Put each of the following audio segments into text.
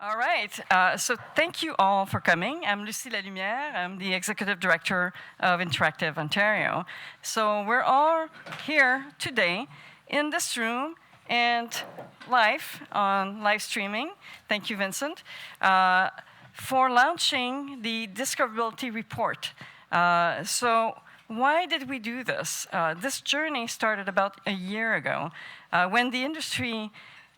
All right, so thank you all for coming. I'm Lucie Lalumière. I'm the Executive Director of Interactive Ontario. So we're all here today in this room and live on live streaming. Thank you, Vincent, for launching the Discoverability Report. So why did we do this? This journey started about a year ago when the industry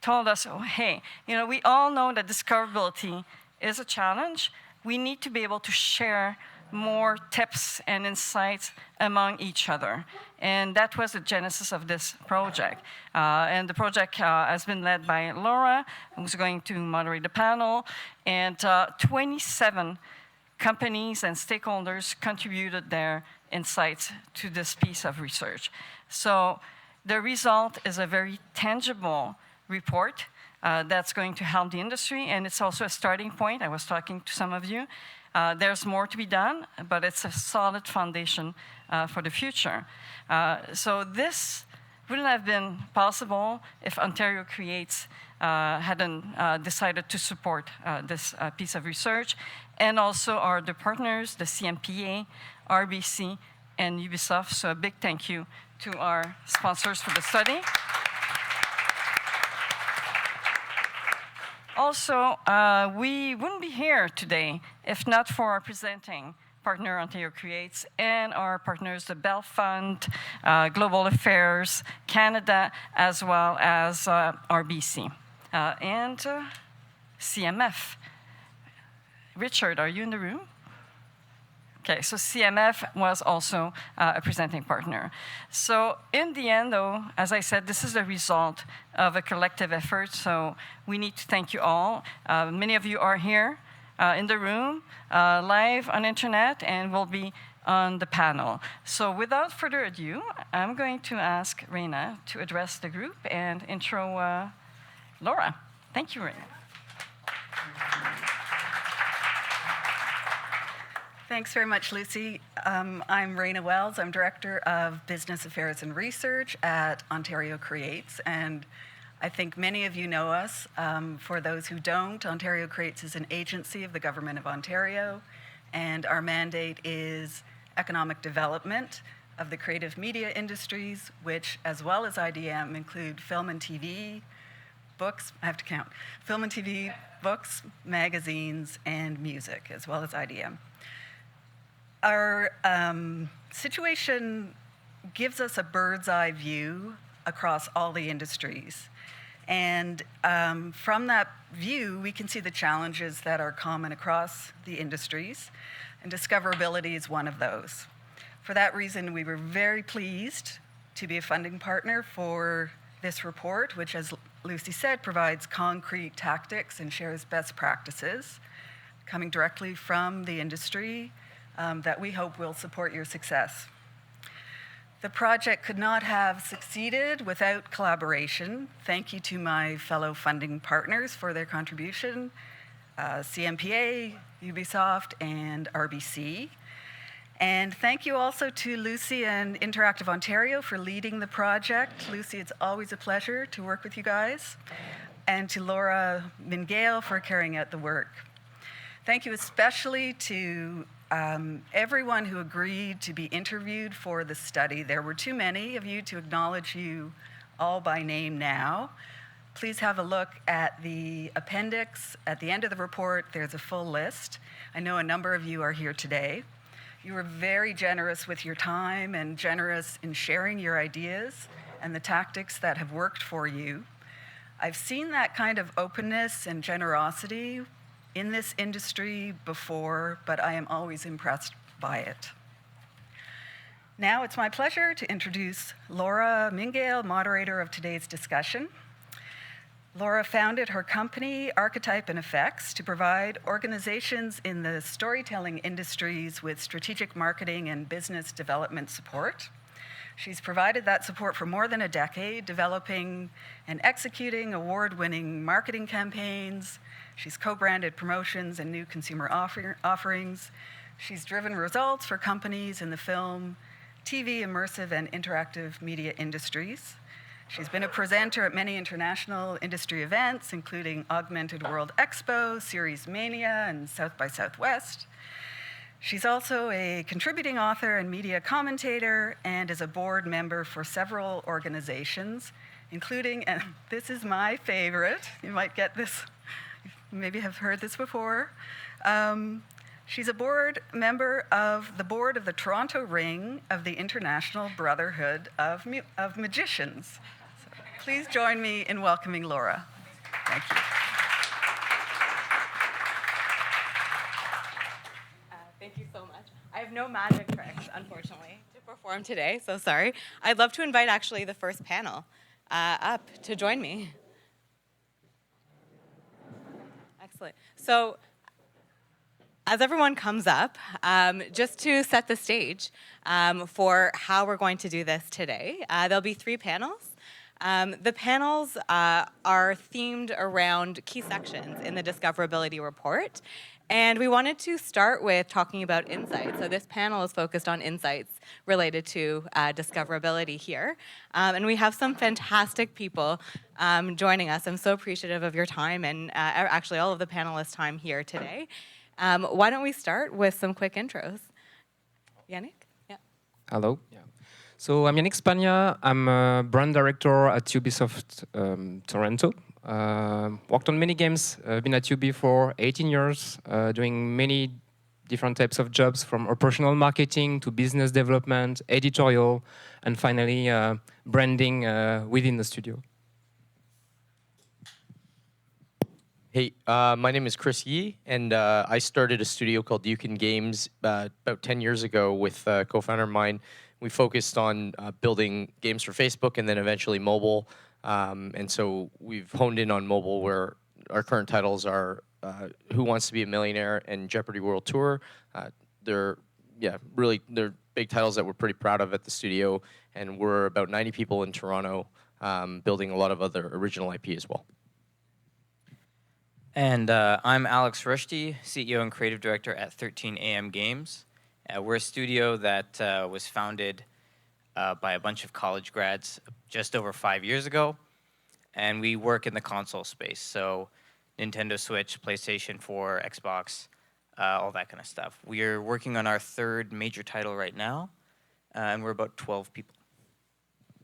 told us, oh, hey, we all know that discoverability is a challenge. We need to be able to share more tips and insights among each other. And that was the genesis of this project. And the project has been led by Laura, who's going to moderate the panel. And 27 companies and stakeholders contributed their insights to this piece of research. So the result is a very tangible report that's going to help the industry, and it's also a starting point. I was talking to some of you. There's more to be done, but it's a solid foundation for the future. So this wouldn't have been possible if Ontario Creates hadn't decided to support this piece of research, and also our other partners, the CMPA, RBC, and Ubisoft. So a big thank you to our sponsors for the study. Also, we wouldn't be here today if not for our presenting partner, Ontario Creates, and our partners, the Bell Fund, Global Affairs, Canada, as well as RBC, and CMF. Richard, are you in the room? Okay, so CMF was also a presenting partner. So in the end, though, as I said, this is the result of a collective effort, so we need to thank you all. Many of you are here in the room, live on internet, and will be on the panel. So without further ado, I'm going to ask Reina to address the group and intro Laura. Thank you, Reina. Thanks very much, Lucie. I'm Reina Wells. I'm Director of Business Affairs and Research at Ontario Creates, and I think many of you know us. For those who don't, Ontario Creates is an agency of the Government of Ontario, and our mandate is economic development of the creative media industries, which, as well as IDM, include film and TV, books, I have to count, film and TV, books, magazines, and music, as well as IDM. Our situation gives us a bird's eye view across all the industries. And from that view, we can see the challenges that are common across the industries, and discoverability is one of those. For that reason, we were very pleased to be a funding partner for this report, which, as Lucie said, provides concrete tactics and shares best practices coming directly from the industry that we hope will support your success. The project could not have succeeded without collaboration. Thank you to my fellow funding partners for their contribution, CMPA, Ubisoft, and RBC. And thank you also to Lucie and Interactive Ontario for leading the project. Lucie, it's always a pleasure to work with you guys. And to Laura Mingale for carrying out the work. Thank you especially to everyone who agreed to be interviewed for the study. There were too many of you to acknowledge you all by name now. Please have a look at the appendix. At the end of the report, there's a full list. I know a number of you are here today. You were very generous with your time and generous in sharing your ideas and the tactics that have worked for you. I've seen that kind of openness and generosity in this industry before, but I am always impressed by it. Now it's my pleasure to introduce Laura Mingale, moderator of today's discussion. Laura founded her company, Archetype and Effects, to provide organizations in the storytelling industries with strategic marketing and business development support. She's provided that support for more than a decade, developing and executing award-winning marketing campaigns. She's co-branded promotions and new consumer offerings. She's driven results for companies in the film, TV, immersive, and interactive media industries. She's been a presenter at many international industry events, including Augmented World Expo, Series Mania, and South by Southwest. She's also a contributing author and media commentator, and is a board member for several organizations, including, and this is my favorite, you might get this, maybe have heard this before. She's a board member of the board of the Toronto Ring of the International Brotherhood of Magicians. So please join me in welcoming Laura. Thank you. Thank you so much. I have no magic tricks, unfortunately, to perform today, so sorry. I'd love to invite actually the first panel up to join me. Excellent. So, as everyone comes up, just to set the stage for how we're going to do this today, there'll be 3 panels. The panels are themed around key sections in the discoverability report. And we wanted to start with talking about insights. So this panel is focused on insights related to discoverability here. And we have some fantastic people joining us. I'm so appreciative of your time and actually all of the panelists' time here today. Why don't we start with some quick intros? Yannick? Yeah. Hello. Yeah. So I'm Yannick Spagna. I'm a brand director at Ubisoft Toronto. Worked on many games. Been at UB for 18 years, doing many different types of jobs, from operational marketing to business development, editorial, and finally branding within the studio. Hey, my name is Chris Yee, and I started a studio called Yukon Games about 10 years ago with a co-founder of mine. We focused on building games for Facebook and then eventually mobile. And so we've honed in on mobile, where our current titles are Who Wants to Be a Millionaire and Jeopardy World Tour. They're big titles that we're pretty proud of at the studio, and we're about 90 people in Toronto, building a lot of other original IP as well. And I'm Alex Rushdie, CEO and Creative Director at 13 AM Games. We're a studio that was founded by a bunch of college grads just over 5 years ago. And we work in the console space, so Nintendo Switch, PlayStation 4, Xbox, all that kind of stuff. We are working on our 3rd major title right now, and we're about 12 people.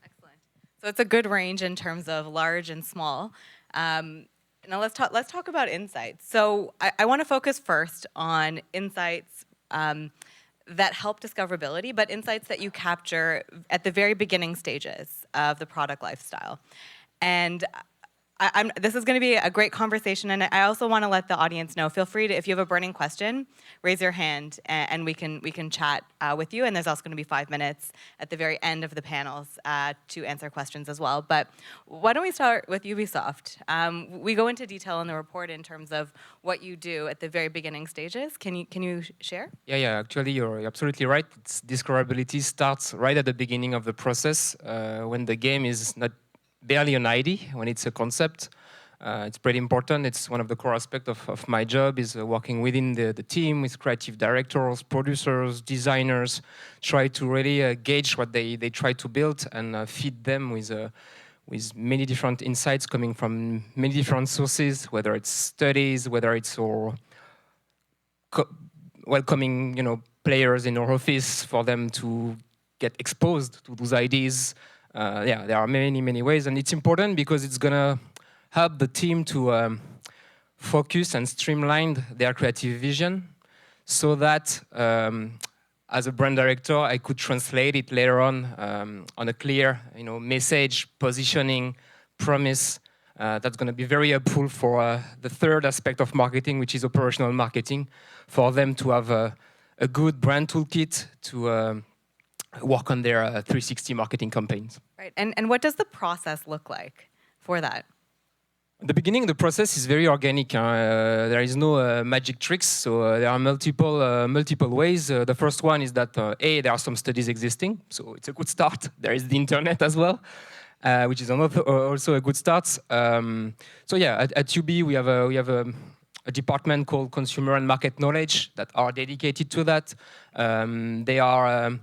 Excellent. So it's a good range in terms of large and small. Now let's talk about insights. So I want to focus first on insights that help discoverability, but insights that you capture at the very beginning stages of the product lifestyle. And this is going to be a great conversation, and I also want to let the audience know, feel free to, if you have a burning question, raise your hand, and we can chat with you. And there's also going to be 5 minutes at the very end of the panels to answer questions as well. But why don't we start with Ubisoft? We go into detail in the report in terms of what you do at the very beginning stages. Can you share? Yeah. Actually, you're absolutely right. Discoverability starts right at the beginning of the process, when the game is not barely an ID, when it's a concept. It's pretty important. It's one of the core aspects of my job, is working within the team with creative directors, producers, designers, try to really gauge what they try to build and feed them with many different insights coming from many different sources, whether it's studies, whether it's welcoming players in our office for them to get exposed to those ideas. There are many ways, and it's important because it's gonna help the team to focus and streamline their creative vision, so that as a brand director, I could translate it later on a clear, message, positioning, promise. That's going to be very helpful for the 3rd aspect of marketing, which is operational marketing, for them to have a good brand toolkit to work on their 360 marketing campaigns. Right, and what does the process look like for that? At the beginning, the process is very organic. There is no magic tricks, so there are multiple ways. The first one is that there are some studies existing, so it's a good start. There is the internet as well, which is also a good start. At UB we have a department called Consumer and Market Knowledge that are dedicated to that. They are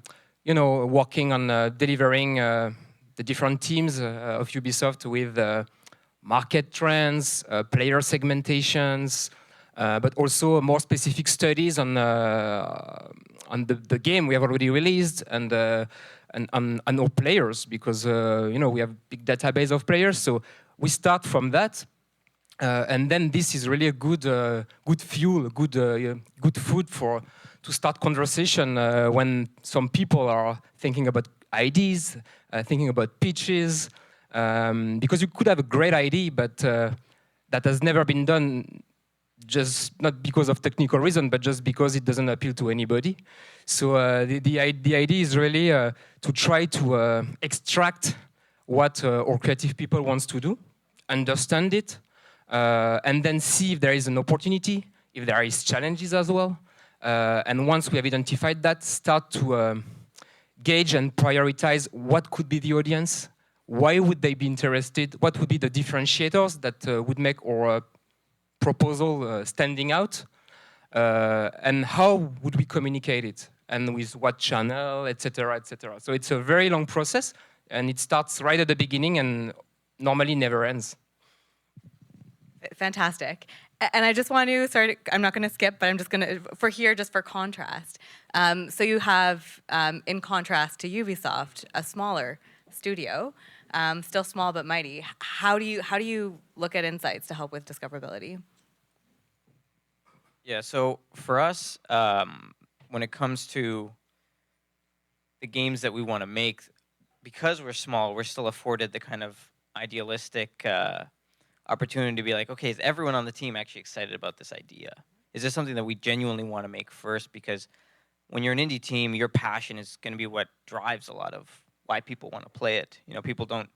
working on delivering the different teams of Ubisoft with market trends, player segmentations, but also more specific studies on the game we have already released and our players, because we have big database of players. So we start from that, and then this is really a good fuel, good food to start conversation when some people are thinking about ideas, thinking about pitches, because you could have a great idea, but that has never been done, just not because of technical reason, but just because it doesn't appeal to anybody. So the idea is really to try to extract what our creative people wants to do, understand it, and then see if there is an opportunity, if there is challenges as well. And once we have identified that, start to gauge and prioritize what could be the audience, why would they be interested, what would be the differentiators that would make our proposal standing out, and how would we communicate it, and with what channel, etc., etc. So it's a very long process, and it starts right at the beginning and normally never ends. Fantastic. And I just want to start, I'm not going to skip, but I'm just going to, for here, just for contrast. So you have, in contrast to Ubisoft, a smaller studio, still small but mighty. How do you look at insights to help with discoverability? Yeah, so for us, when it comes to the games that we want to make, because we're small, we're still afforded the kind of idealistic opportunity to be like, okay, is everyone on the team actually excited about this idea? Is this something that we genuinely want to make first? Because when you're an indie team, your passion is going to be what drives a lot of why people want to play it. You know, people don't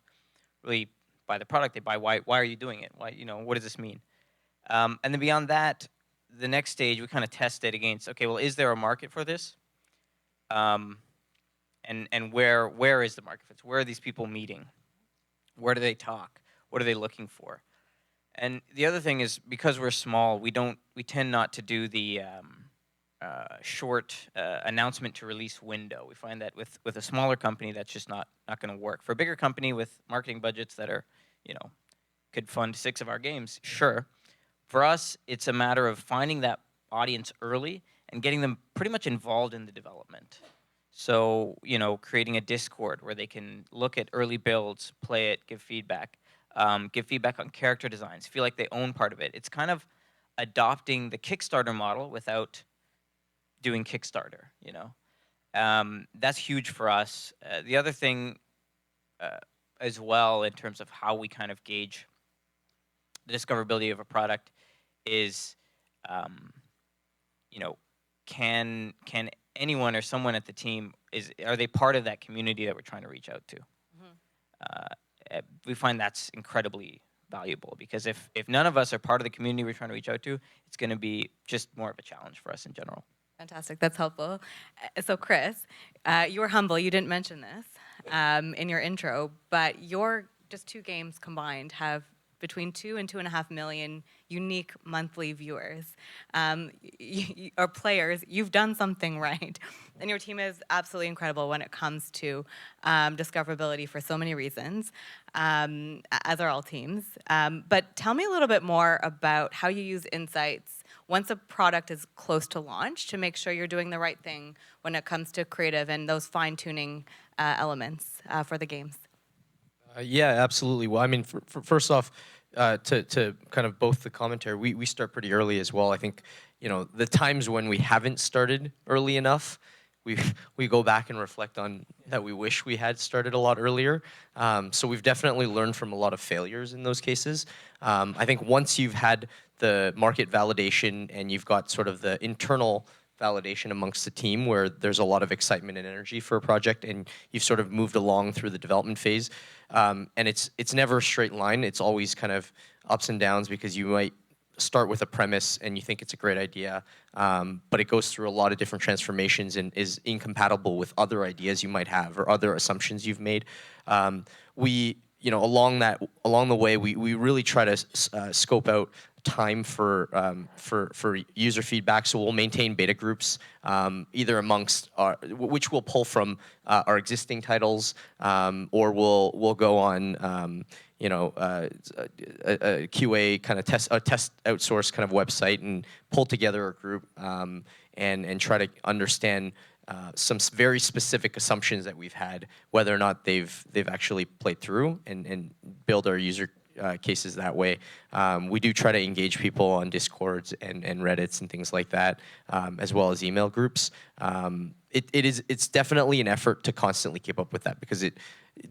really buy the product; they buy why are you doing it? Why, what does this mean? And then beyond that, the next stage we kind of test it against. Okay, well, is there a market for this? And where is the market for this? Where are these people meeting? Where do they talk? What are they looking for? And the other thing is, because we're small, we tend not to do the short announcement to release window. We find that with a smaller company, that's just not going to work. For a bigger company with marketing budgets that are, could fund 6 of our games, sure. For us, it's a matter of finding that audience early and getting them pretty much involved in the development. So, creating a Discord where they can look at early builds, play it, give feedback on character designs, feel like they own part of it. It's kind of adopting the Kickstarter model without doing Kickstarter, That's huge for us. The other thing as well, in terms of how we kind of gauge the discoverability of a product is, can anyone or someone at the team, are they part of that community that we're trying to reach out to? We find that's incredibly valuable, because if none of us are part of the community we're trying to reach out to, it's going to be just more of a challenge for us in general. Fantastic, that's helpful. So Chris, you were humble, you didn't mention this in your intro, but your just 2 games combined have between 2 and 2.5 million unique monthly viewers or players. You've done something right. And your team is absolutely incredible when it comes to discoverability for so many reasons, as are all teams. But tell me a little bit more about how you use insights once a product is close to launch to make sure you're doing the right thing when it comes to creative and those fine-tuning elements for the games. Yeah, absolutely. Well, I mean, first off, to kind of both the commentary, we start pretty early as well. I think, the times when we haven't started early enough, we go back and reflect on that we wish we had started a lot earlier. So we've definitely learned from a lot of failures in those cases. I think once you've had the market validation and you've got sort of the internal validation amongst the team where there's a lot of excitement and energy for a project, and you've sort of moved along through the development phase. And it's never a straight line. It's always kind of ups and downs, because you might start with a premise and you think it's a great idea, but it goes through a lot of different transformations and is incompatible with other ideas you might have or other assumptions you've made. Along the way, we really try to scope out time for user feedback. So we'll maintain beta groups either amongst which we'll pull from our existing titles, or we'll go on a QA kind of test outsource kind of website and pull together a group and try to understand some very specific assumptions that we've had, whether or not they've actually played through, and build our user cases that way. We do try to engage people on Discords and Reddits and things like that, as well as email groups. It's definitely an effort to constantly keep up with that, because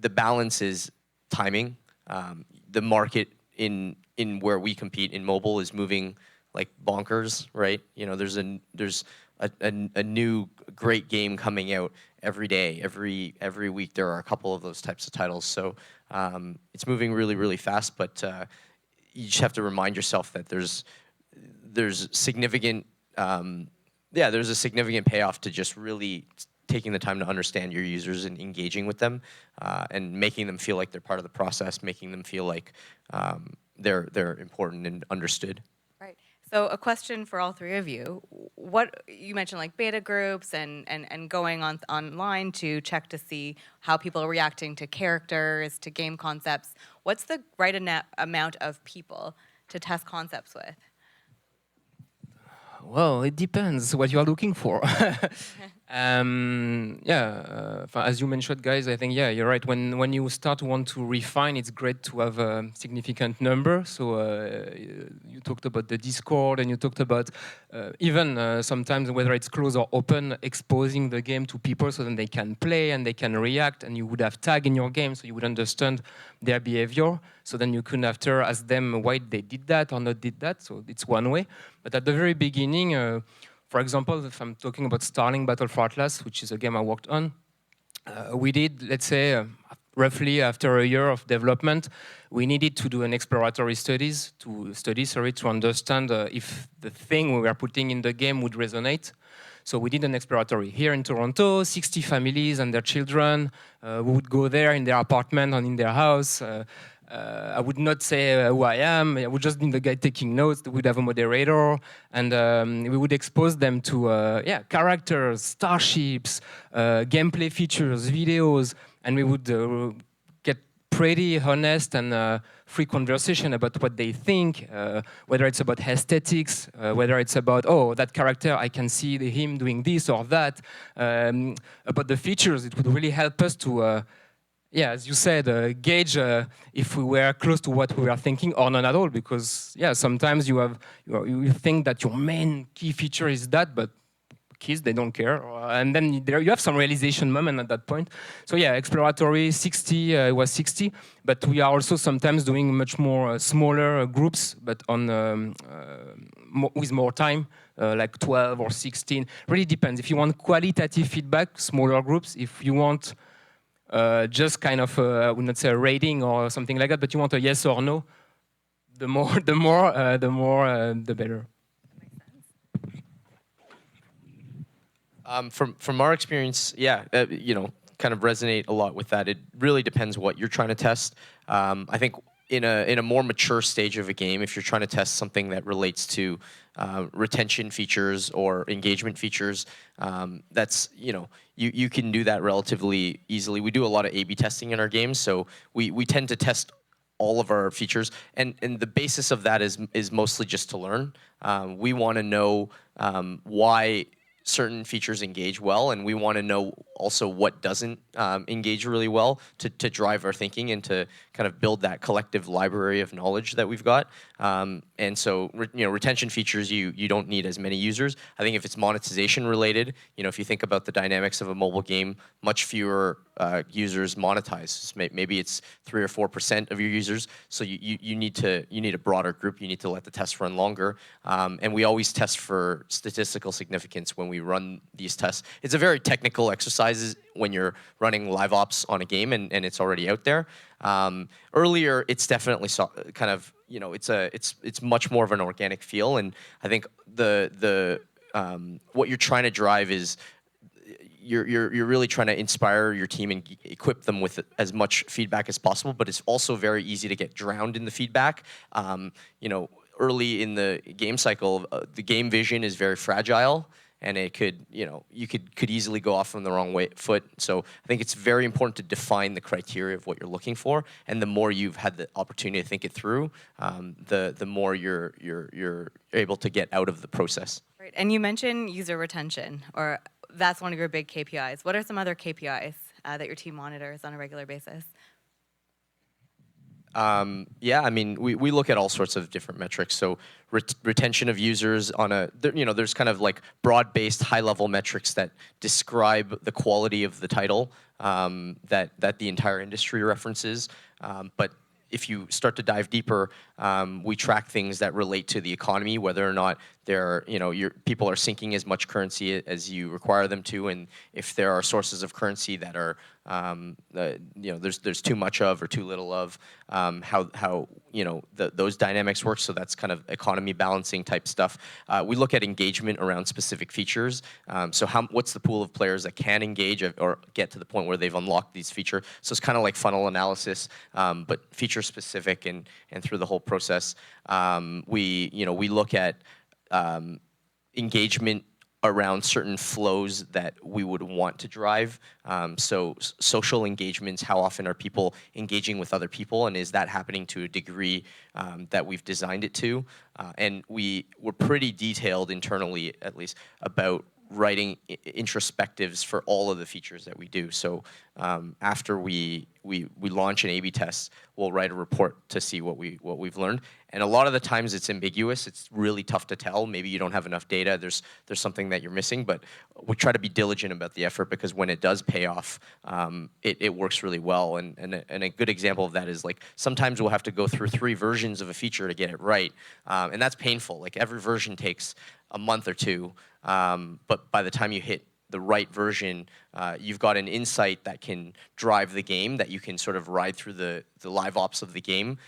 the balance is timing. The market in where we compete in mobile is moving like bonkers, right? You know, there's a new great game coming out every day, every week. There are a couple of those types of titles, so it's moving really, really fast. But you just have to remind yourself that there's significant there's a significant payoff to just really taking the time to understand your users and engaging with them, and making them feel like they're part of the process, making them feel like they're important and understood. Right. So a question for all three of you. What you mentioned, like beta groups and going online to check to see how people are reacting to characters, to game concepts. What's the right amount of people to test concepts with? Well, it depends what you are looking for. As you mentioned, guys, I think, you're right. When you start to want to refine, it's great to have a significant number. So you talked about the Discord, and you talked about even sometimes, whether it's closed or open, exposing the game to people so that they can play and they can react, and you would have tag in your game so you would understand their behavior. So then you can after ask them why they did that or not did that. So it's one way. But at the very beginning, for example, if I'm talking about Starling Battle for Atlas, which is a game I worked on, we did, let's say, roughly after a year of development, we needed to do an exploratory to understand if the thing we were putting in the game would resonate. So we did an exploratory here in Toronto, 60 families and their children. We would go there in their apartment and in their house. I would not say who I am. I would just be the guy taking notes. We would have a moderator, and we would expose them to characters, starships, gameplay features, videos, and we would get pretty honest and free conversation about what they think, whether it's about aesthetics, whether it's about, oh, that character, I can see him doing this or that, about the features. It would really help us to as you said, gauge if we were close to what we were thinking or not at all. Because sometimes you think that your main key feature is that, but kids, they don't care, and then you have some realization moment at that point. So exploratory 60 was 60, but we are also sometimes doing much more smaller groups, but on with more time. Like 12 or 16, really depends. If you want qualitative feedback, smaller groups. If you want just kind of, I would not say a rating or something like that, but you want a yes or no, the better. From our experience, kind of resonate a lot with that. It really depends what you're trying to test. I think in a more mature stage of a game, if you're trying to test something that relates to retention features or engagement features, that's, you can do that relatively easily. We do a lot of A/B testing in our games, so we tend to test all of our features, and the basis of that is mostly just to learn. We want to know why certain features engage well, and we want to know also what doesn't engage really well to drive our thinking and to kind of build that collective library of knowledge that we've got. And so, retention features, you don't need as many users. I think if it's monetization related, if you think about the dynamics of a mobile game, much fewer users monetize. Maybe it's 3 or 4% of your users. So you need a broader group. You need to let the test run longer. And we always test for statistical significance when we run these tests. It's a very technical exercise when you're running live ops on a game and it's already out there. Earlier, it's definitely kind of, it's much more of an organic feel. And I think what you're trying to drive is you're really trying to inspire your team and equip them with as much feedback as possible, but it's also very easy to get drowned in the feedback. early in the game cycle, the game vision is very fragile, and it could, you could easily go off on the wrong foot. So I think it's very important to define the criteria of what you're looking for, and the more you've had the opportunity to think it through, the more you're able to get out of the process. Right. And you mentioned user retention, or that's one of your big KPIs. What are some other KPIs that your team monitors on a regular basis? Yeah, I mean, we look at all sorts of different metrics. So retention of users on there's kind of like broad-based, high-level metrics that describe the quality of the title that the entire industry references. But if you start to dive deeper, we track things that relate to the economy, whether or not your people are sinking as much currency as you require them to, and if there are sources of currency that are there's too much of or too little of, how those dynamics work. So that's kind of economy balancing type stuff. We look at engagement around specific features. So what's the pool of players that can engage or get to the point where they've unlocked these features? So it's kind of like funnel analysis, but feature specific, and through the whole process, we look at engagement around certain flows that we would want to drive. So social engagements, how often are people engaging with other people, and is that happening to a degree that we've designed it to? And we're pretty detailed internally, at least, about writing introspectives for all of the features that we do. So after we launch an A/B test, we'll write a report to see what we've learned. And a lot of the times it's ambiguous. It's really tough to tell. Maybe you don't have enough data. There's something that you're missing. But we try to be diligent about the effort, because when it does pay off, it works really well. And a good example of that is, like, sometimes we'll have to go through 3 versions of a feature to get it right, and that's painful. Like, every version takes a month or 2, but by the time you hit the right version, you've got an insight that can drive the game, that you can sort of ride through the live ops of the game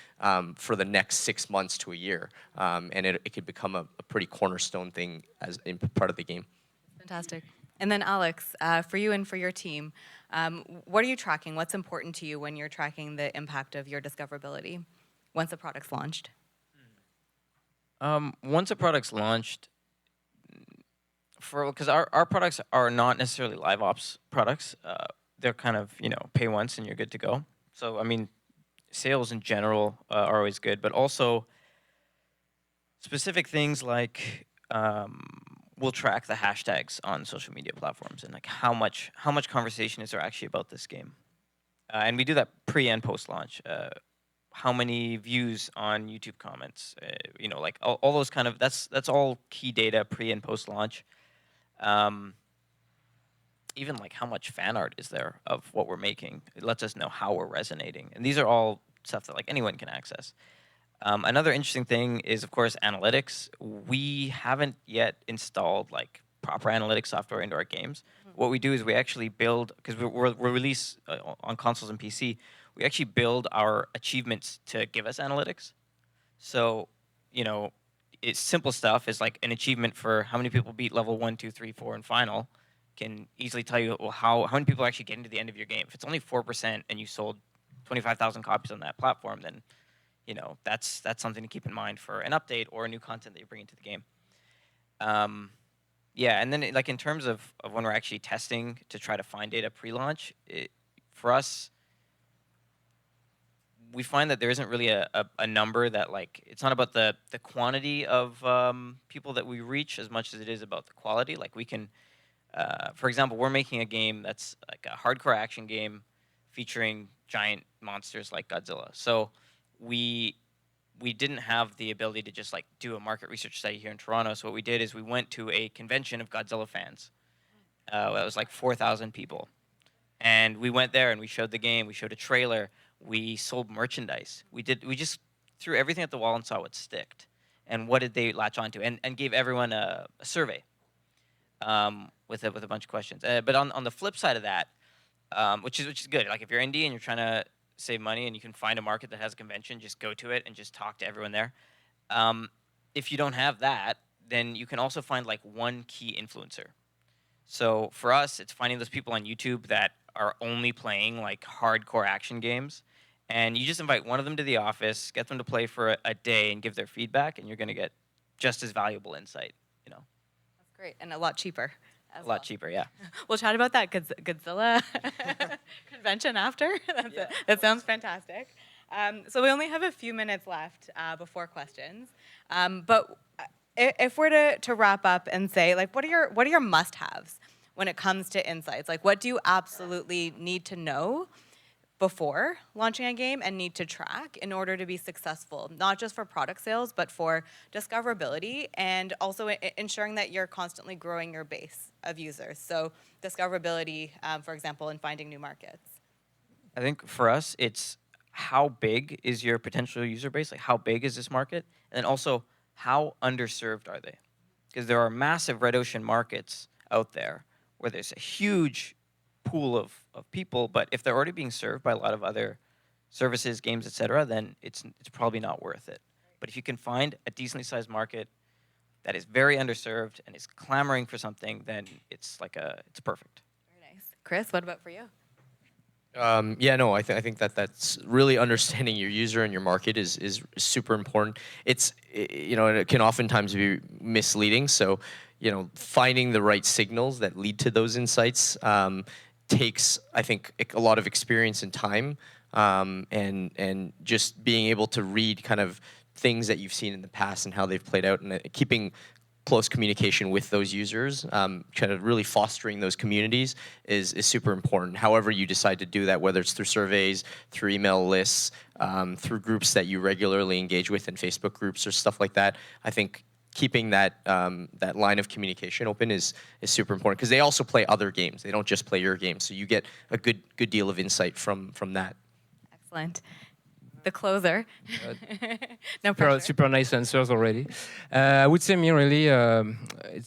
for the next 6 months to a year, and it could become a pretty cornerstone thing as in part of the game. Fantastic. And then Alex, for you and for your team, what are you tracking? What's important to you when you're tracking the impact of your discoverability once the product's launched? Once a product's launched, because our products are not necessarily live ops products. They're kind of, pay once and you're good to go. So, I mean, sales in general are always good, but also specific things like we'll track the hashtags on social media platforms, and like how much conversation is there actually about this game. And we do that pre and post launch. How many views on YouTube comments, like all those kind of, that's all key data pre and post launch. Even like how much fan art is there of what we're making. It lets us know how we're resonating. And these are all stuff that like anyone can access. Another interesting thing is, of course, analytics. We haven't yet installed like proper analytics software into our games. What we do is we actually build, because we're release on consoles and PC, we actually build our achievements to give us analytics. So, it's simple stuff is like an achievement for how many people beat level 1, 2, 3, 4 in final can easily tell you, well, how many people are actually getting to the end of your game. If it's only 4% and you sold 25,000 copies on that platform, then that's something to keep in mind for an update or a new content that you bring into the game. Yeah, and then like in terms of when we're actually testing to try to find data pre-launch, for us, we find that there isn't really a number that, like, it's not about the quantity of people that we reach as much as it is about the quality. Like, we can, for example, we're making a game that's like a hardcore action game featuring giant monsters like Godzilla. So we didn't have the ability to just like do a market research study here in Toronto. So what we did is we went to a convention of Godzilla fans. That was like 4,000 people. And we went there and we showed the game, we showed a trailer, we sold merchandise. We just threw everything at the wall and saw what sticked. And what did they latch onto? And gave everyone a survey with a bunch of questions. But on the flip side of that, which is good. Like, if you're indie and you're trying to save money and you can find a market that has a convention, just go to it and just talk to everyone there. If you don't have that, then you can also find like one key influencer. So for us, it's finding those people on YouTube that are only playing like hardcore action games And you just invite one of them to the office, get them to play for a day and give their feedback, and you're going to get just as valuable insight, you know. That's great, and a lot cheaper. A lot cheaper, yeah. We'll chat about that Godzilla convention after. That sounds fantastic. So we only have a few minutes left before questions. But if we're to wrap up and say, like, what are your must-haves when it comes to insights? Like, what do you absolutely need to know before launching a game and need to track in order to be successful, not just for product sales, but for discoverability and also ensuring that you're constantly growing your base of users. So discoverability, for example, in finding new markets. I think for us, it's how big is your potential user base? Like, how big is this market? And then also, how underserved are they? Because there are massive red ocean markets out there where there's a huge pool of people, but if they're already being served by a lot of other services, games, etc., then it's probably not worth it. But if you can find a decently sized market that is very underserved and is clamoring for something, then it's perfect. Very nice. Chris, what about for you? Yeah, no, I think that's really understanding your user and your market is super important. It's, you know, it can oftentimes be misleading. So, you know, finding the right signals that lead to those insights takes, I think, a lot of experience and time, and just being able to read kind of things that you've seen in the past and how they've played out, and keeping close communication with those users, kind of really fostering those communities is super important. However you decide to do that, whether it's through surveys, through email lists, through groups that you regularly engage with in Facebook groups or stuff like that, I think keeping that that line of communication open is super important, because they also play other games. They don't just play your game, so you get a good deal of insight from that. Excellent. The closer. No pressure. Super nice answers already. I would say, me, really,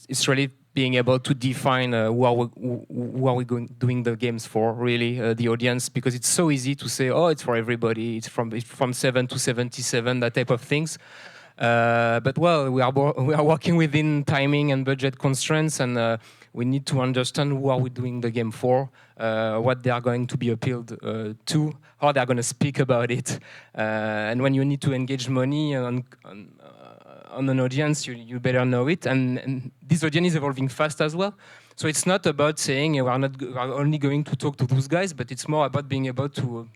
it's really being able to define who are we doing the games for, really, the audience, because it's so easy to say, oh, it's for everybody, it's from 7 to 77, that type of things. But well, we are working within timing and budget constraints, and we need to understand who are we doing the game for, what they are going to be appealed to, how they are going to speak about it, and when you need to engage money on an audience, you better know it, and this audience is evolving fast as well. So it's not about saying we are only going to talk to those guys, but it's more about being able to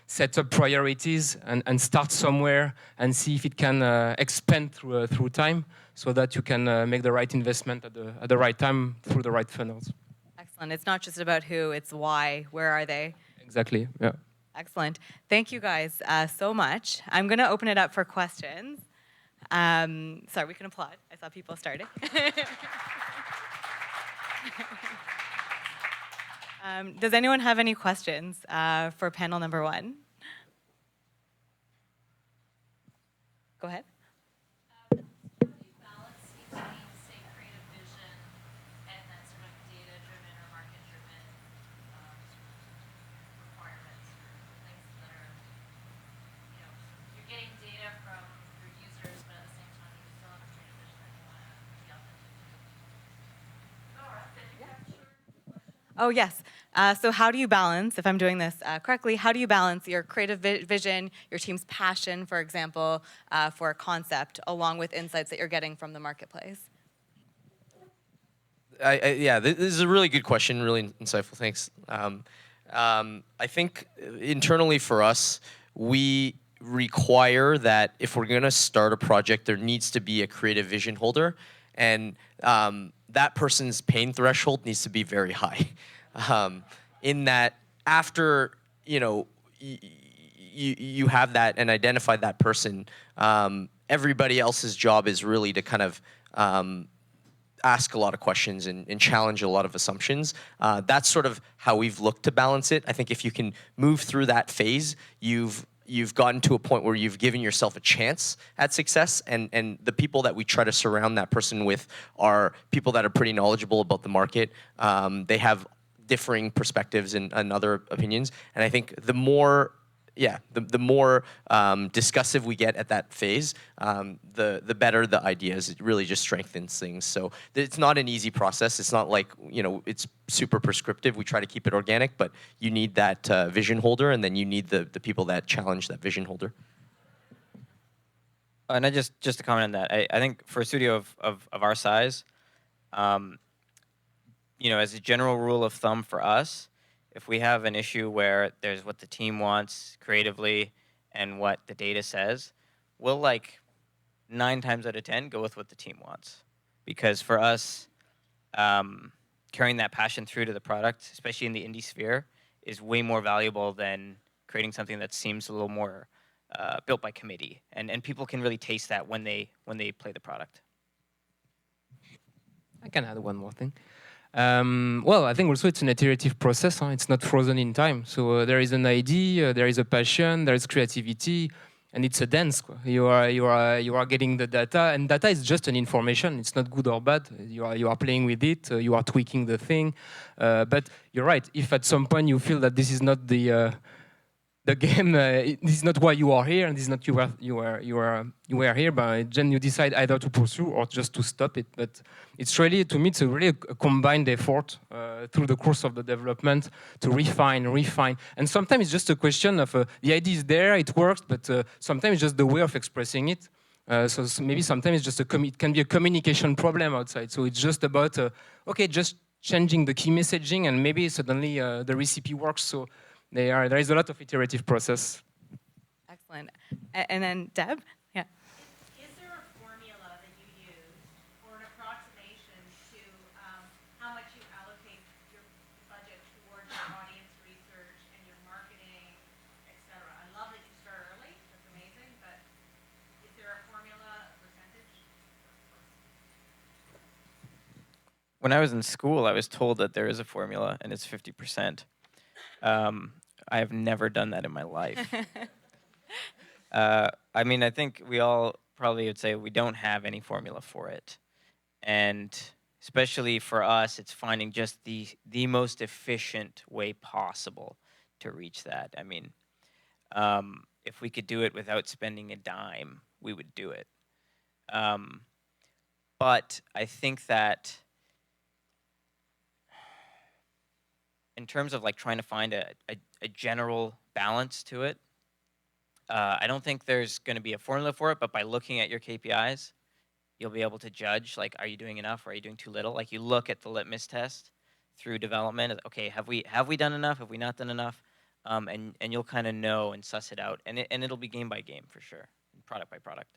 set up priorities and start somewhere and see if it can expand through time, so that you can make the right investment at the right time through the right funnels. Excellent. It's not just about who, it's why. Where are they? Exactly, yeah. Excellent. Thank you guys so much. I'm going to open it up for questions. Sorry, we can applaud. I saw people starting. Does anyone have any questions for panel number one? Go ahead. How do you balance between, say, creative vision and that sort of data-driven or market-driven requirements or things that are, you know, you're getting data from your users, but at the same time you still have a creative vision that you want to be authentic to? Laura, did you capture? Oh, yes. So how do you balance, if I'm doing this correctly, how do you balance your creative vision, your team's passion, for example, for a concept, along with insights that you're getting from the marketplace? Yeah, this is a really good question, really insightful. Thanks. I think internally for us, we require that if we're going to start a project, there needs to be a creative vision holder, and that person's pain threshold needs to be very high. In that, after you have that and identify that person, everybody else's job is really to kind of ask a lot of questions and challenge a lot of assumptions. That's sort of how we've looked to balance it. I think if you can move through that phase, you've gotten to a point where you've given yourself a chance at success, and the people that we try to surround that person with are people that are pretty knowledgeable about the market. They have differing perspectives and other opinions, and I think the more yeah, the more discussive we get at that phase, the better the idea is. It really just strengthens things. So it's not an easy process. It's not like, it's super prescriptive. We try to keep it organic, but you need that vision holder, and then you need the people that challenge that vision holder. And I just to comment on that, I think for a studio of our size, as a general rule of thumb for us, if we have an issue where there's what the team wants creatively and what the data says, we'll 9 times out of 10 go with what the team wants. Because for us, carrying that passion through to the product, especially in the indie sphere, is way more valuable than creating something that seems a little more built by committee. And people can really taste that when they play the product. I can add one more thing. Well, I think also it's an iterative process. It's not frozen in time. So there is an idea, there is a passion, there is creativity, and it's a dance. You are getting the data, and data is just an information. It's not good or bad. You are playing with it. You are tweaking the thing. But you're right. If at some point you feel that this is not the game, this is not why you are here, and this is not you are here, but then you decide either to pursue or just to stop it. But it's really, to me, it's a really a combined effort through the course of the development to refine, and sometimes it's just a question of the idea is there, it works, but sometimes it's just the way of expressing it. So maybe sometimes it's just it can be a communication problem outside. So it's just about okay, just changing the key messaging, and maybe suddenly the recipe works. So there is a lot of iterative process. Excellent. And then Deb? Yeah. Is there a formula that you use or an approximation to how much you allocate your budget towards your audience research and your marketing, et cetera? I love that you start early. That's amazing. But is there a formula, a percentage? When I was in school, I was told that there is a formula, and it's 50%. I have never done that in my life. I think we all probably would say we don't have any formula for it. And especially for us, it's finding just the most efficient way possible to reach that. If we could do it without spending a dime, we would do it. But I think that in terms of trying to find a general balance to it, I don't think there's going to be a formula for it, but by looking at your KPIs, you'll be able to judge, are you doing enough or are you doing too little? You look at the litmus test through development. Okay, have we done enough? Have we not done enough? And you'll kind of know and suss it out. And it'll be game by game for sure, product by product.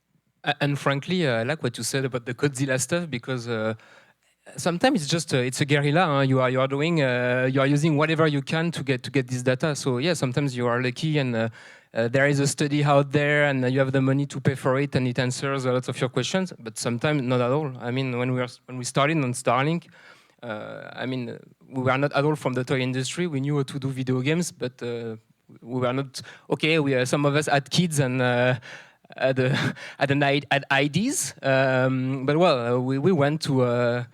And frankly, I like what you said about the Godzilla stuff, because sometimes it's just it's a guerrilla. You are doing you are using whatever you can to get this data. So yeah, sometimes you are lucky, and there is a study out there, and you have the money to pay for it, and it answers a lot of your questions. But sometimes not at all. When we started on Starlink, we were not at all from the toy industry. We knew how to do video games, but we were not okay. Some of us had kids and had IDs, but well, we went to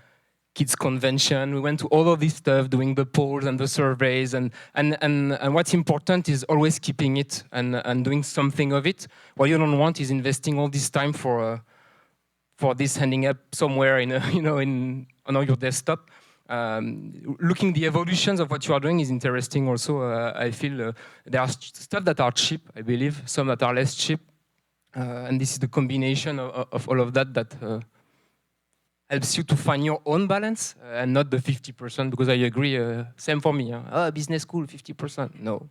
kids convention. We went to all of this stuff, doing the polls and the surveys, and what's important is always keeping it and doing something of it. What you don't want is investing all this time for this handing up somewhere on your desktop. Looking the evolutions of what you are doing is interesting. Also, I feel there are stuff that are cheap, I believe, some that are less cheap, and this is the combination of all of that helps you to find your own balance and not the 50%, because I agree, same for me. Business school, 50%, no.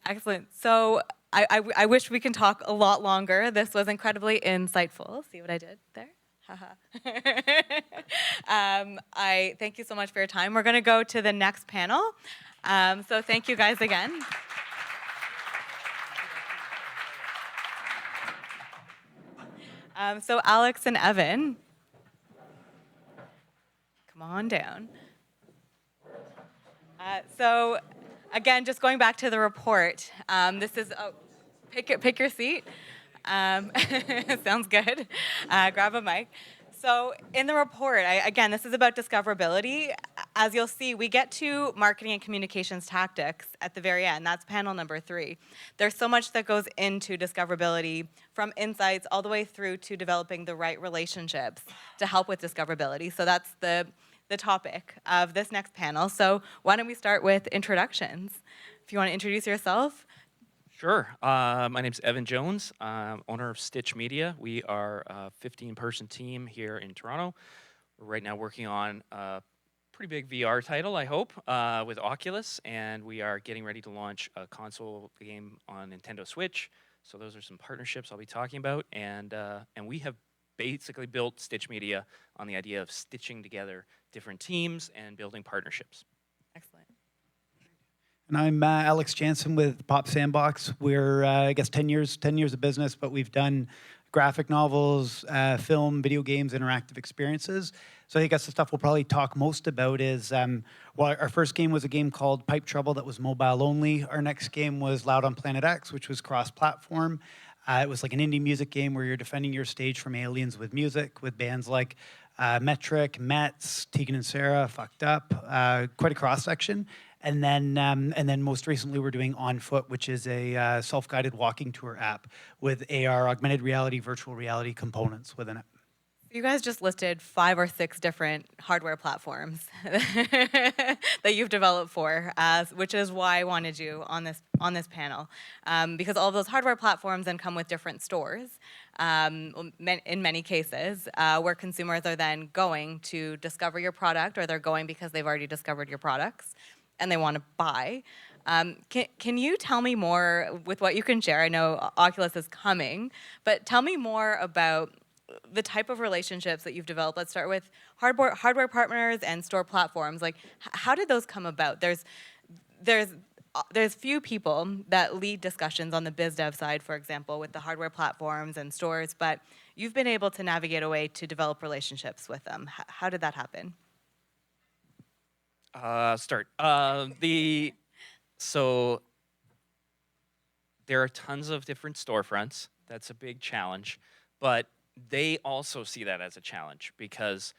Excellent. So I wish we can talk a lot longer. This was incredibly insightful. See what I did there? I thank you so much for your time. We're going to go to the next panel. So thank you guys again. So Alex and Evan, come on down. So again, just going back to the report, this is, pick your seat. Sounds good. Grab a mic. So in the report, again, this is about discoverability. as you'll see, we get to marketing and communications tactics at the very end. That's panel number 3. There's so much that goes into discoverability, from insights all the way through to developing the right relationships to help with discoverability. So that's the topic of this next panel. So why don't we start with introductions? If you want to introduce yourself. Sure. My name's Evan Jones. I'm owner of Stitch Media. We are a 15-person team here in Toronto. We're right now working on a pretty big VR title, I hope, with Oculus, and we are getting ready to launch a console game on Nintendo Switch. So those are some partnerships I'll be talking about, and we have basically built Stitch Media on the idea of stitching together different teams and building partnerships. Excellent. And I'm Alex Jansen with Pop Sandbox. We're, I guess, 10 years of business, but we've done graphic novels, film, video games, interactive experiences. So I guess the stuff we'll probably talk most about is, well, our first game was a game called Pipe Trouble that was mobile only. Our next game was Loud on Planet X, which was cross-platform. It was like an indie music game where you're defending your stage from aliens with music, with bands like Metric, Mets, Tegan and Sarah, Fucked Up, quite a cross-section. And then most recently we're doing On Foot, which is a self-guided walking tour app with AR, augmented reality, virtual reality components within it. You guys just listed 5 or 6 different hardware platforms that you've developed for, which is why I wanted you on this panel, because all of those hardware platforms then come with different stores, in many cases, where consumers are then going to discover your product, or they're going because they've already discovered your products and they want to buy. Can you tell me more with what you can share? I know Oculus is coming, but tell me more about the type of relationships that you've developed. Let's start with hardware partners and store platforms. Like, how did those come about? There's few people that lead discussions on the biz dev side, for example, with the hardware platforms and stores, but you've been able to navigate a way to develop relationships with them. How did that happen? So there are tons of different storefronts. That's a big challenge, but they also see that as a challenge because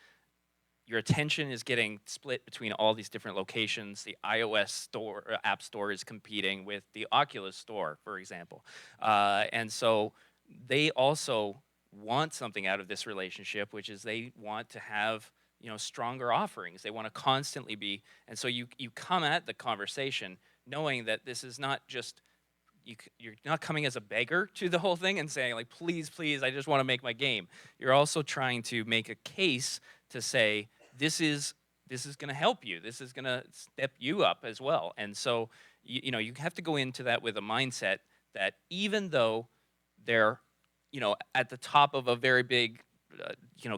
your attention is getting split between all these different locations. The iOS store, app store is competing with the Oculus store, for example. And so they also want something out of this relationship, which is they want to have stronger offerings. They want to constantly be, and so you come at the conversation knowing that this is not just, you're not coming as a beggar to the whole thing and saying like, please, I just want to make my game. You're also trying to make a case to say, this is going to help you. This is going to step you up as well. And so, you have to go into that with a mindset that even though they're, at the top of a very big,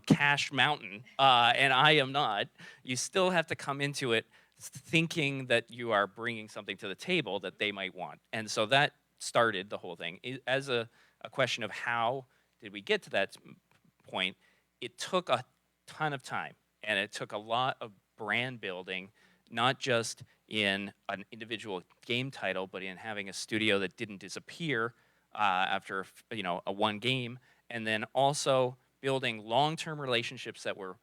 cash mountain, and I am not, you still have to come into it thinking that you are bringing something to the table that they might want. And so that started the whole thing. As a question of how did we get to that point, it took a ton of time, and it took a lot of brand building, not just in an individual game title, but in having a studio that didn't disappear after a one game, and then also building long-term relationships that were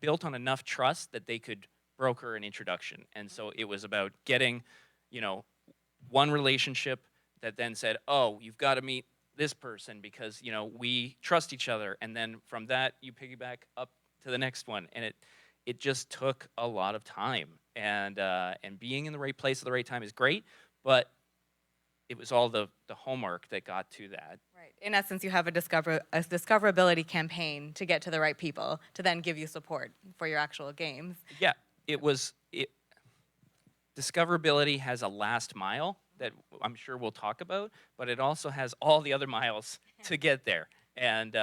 built on enough trust that they could broker an introduction. And so it was about getting, one relationship that then said, oh, you've got to meet this person because, we trust each other. And then from that, you piggyback up to the next one. And it just took a lot of time. And being in the right place at the right time is great, but it was all the homework that got to that. Right. In essence, you have a discoverability campaign to get to the right people to then give you support for your actual games. Yeah, discoverability has a last mile that I'm sure we'll talk about, but it also has all the other miles to get there. And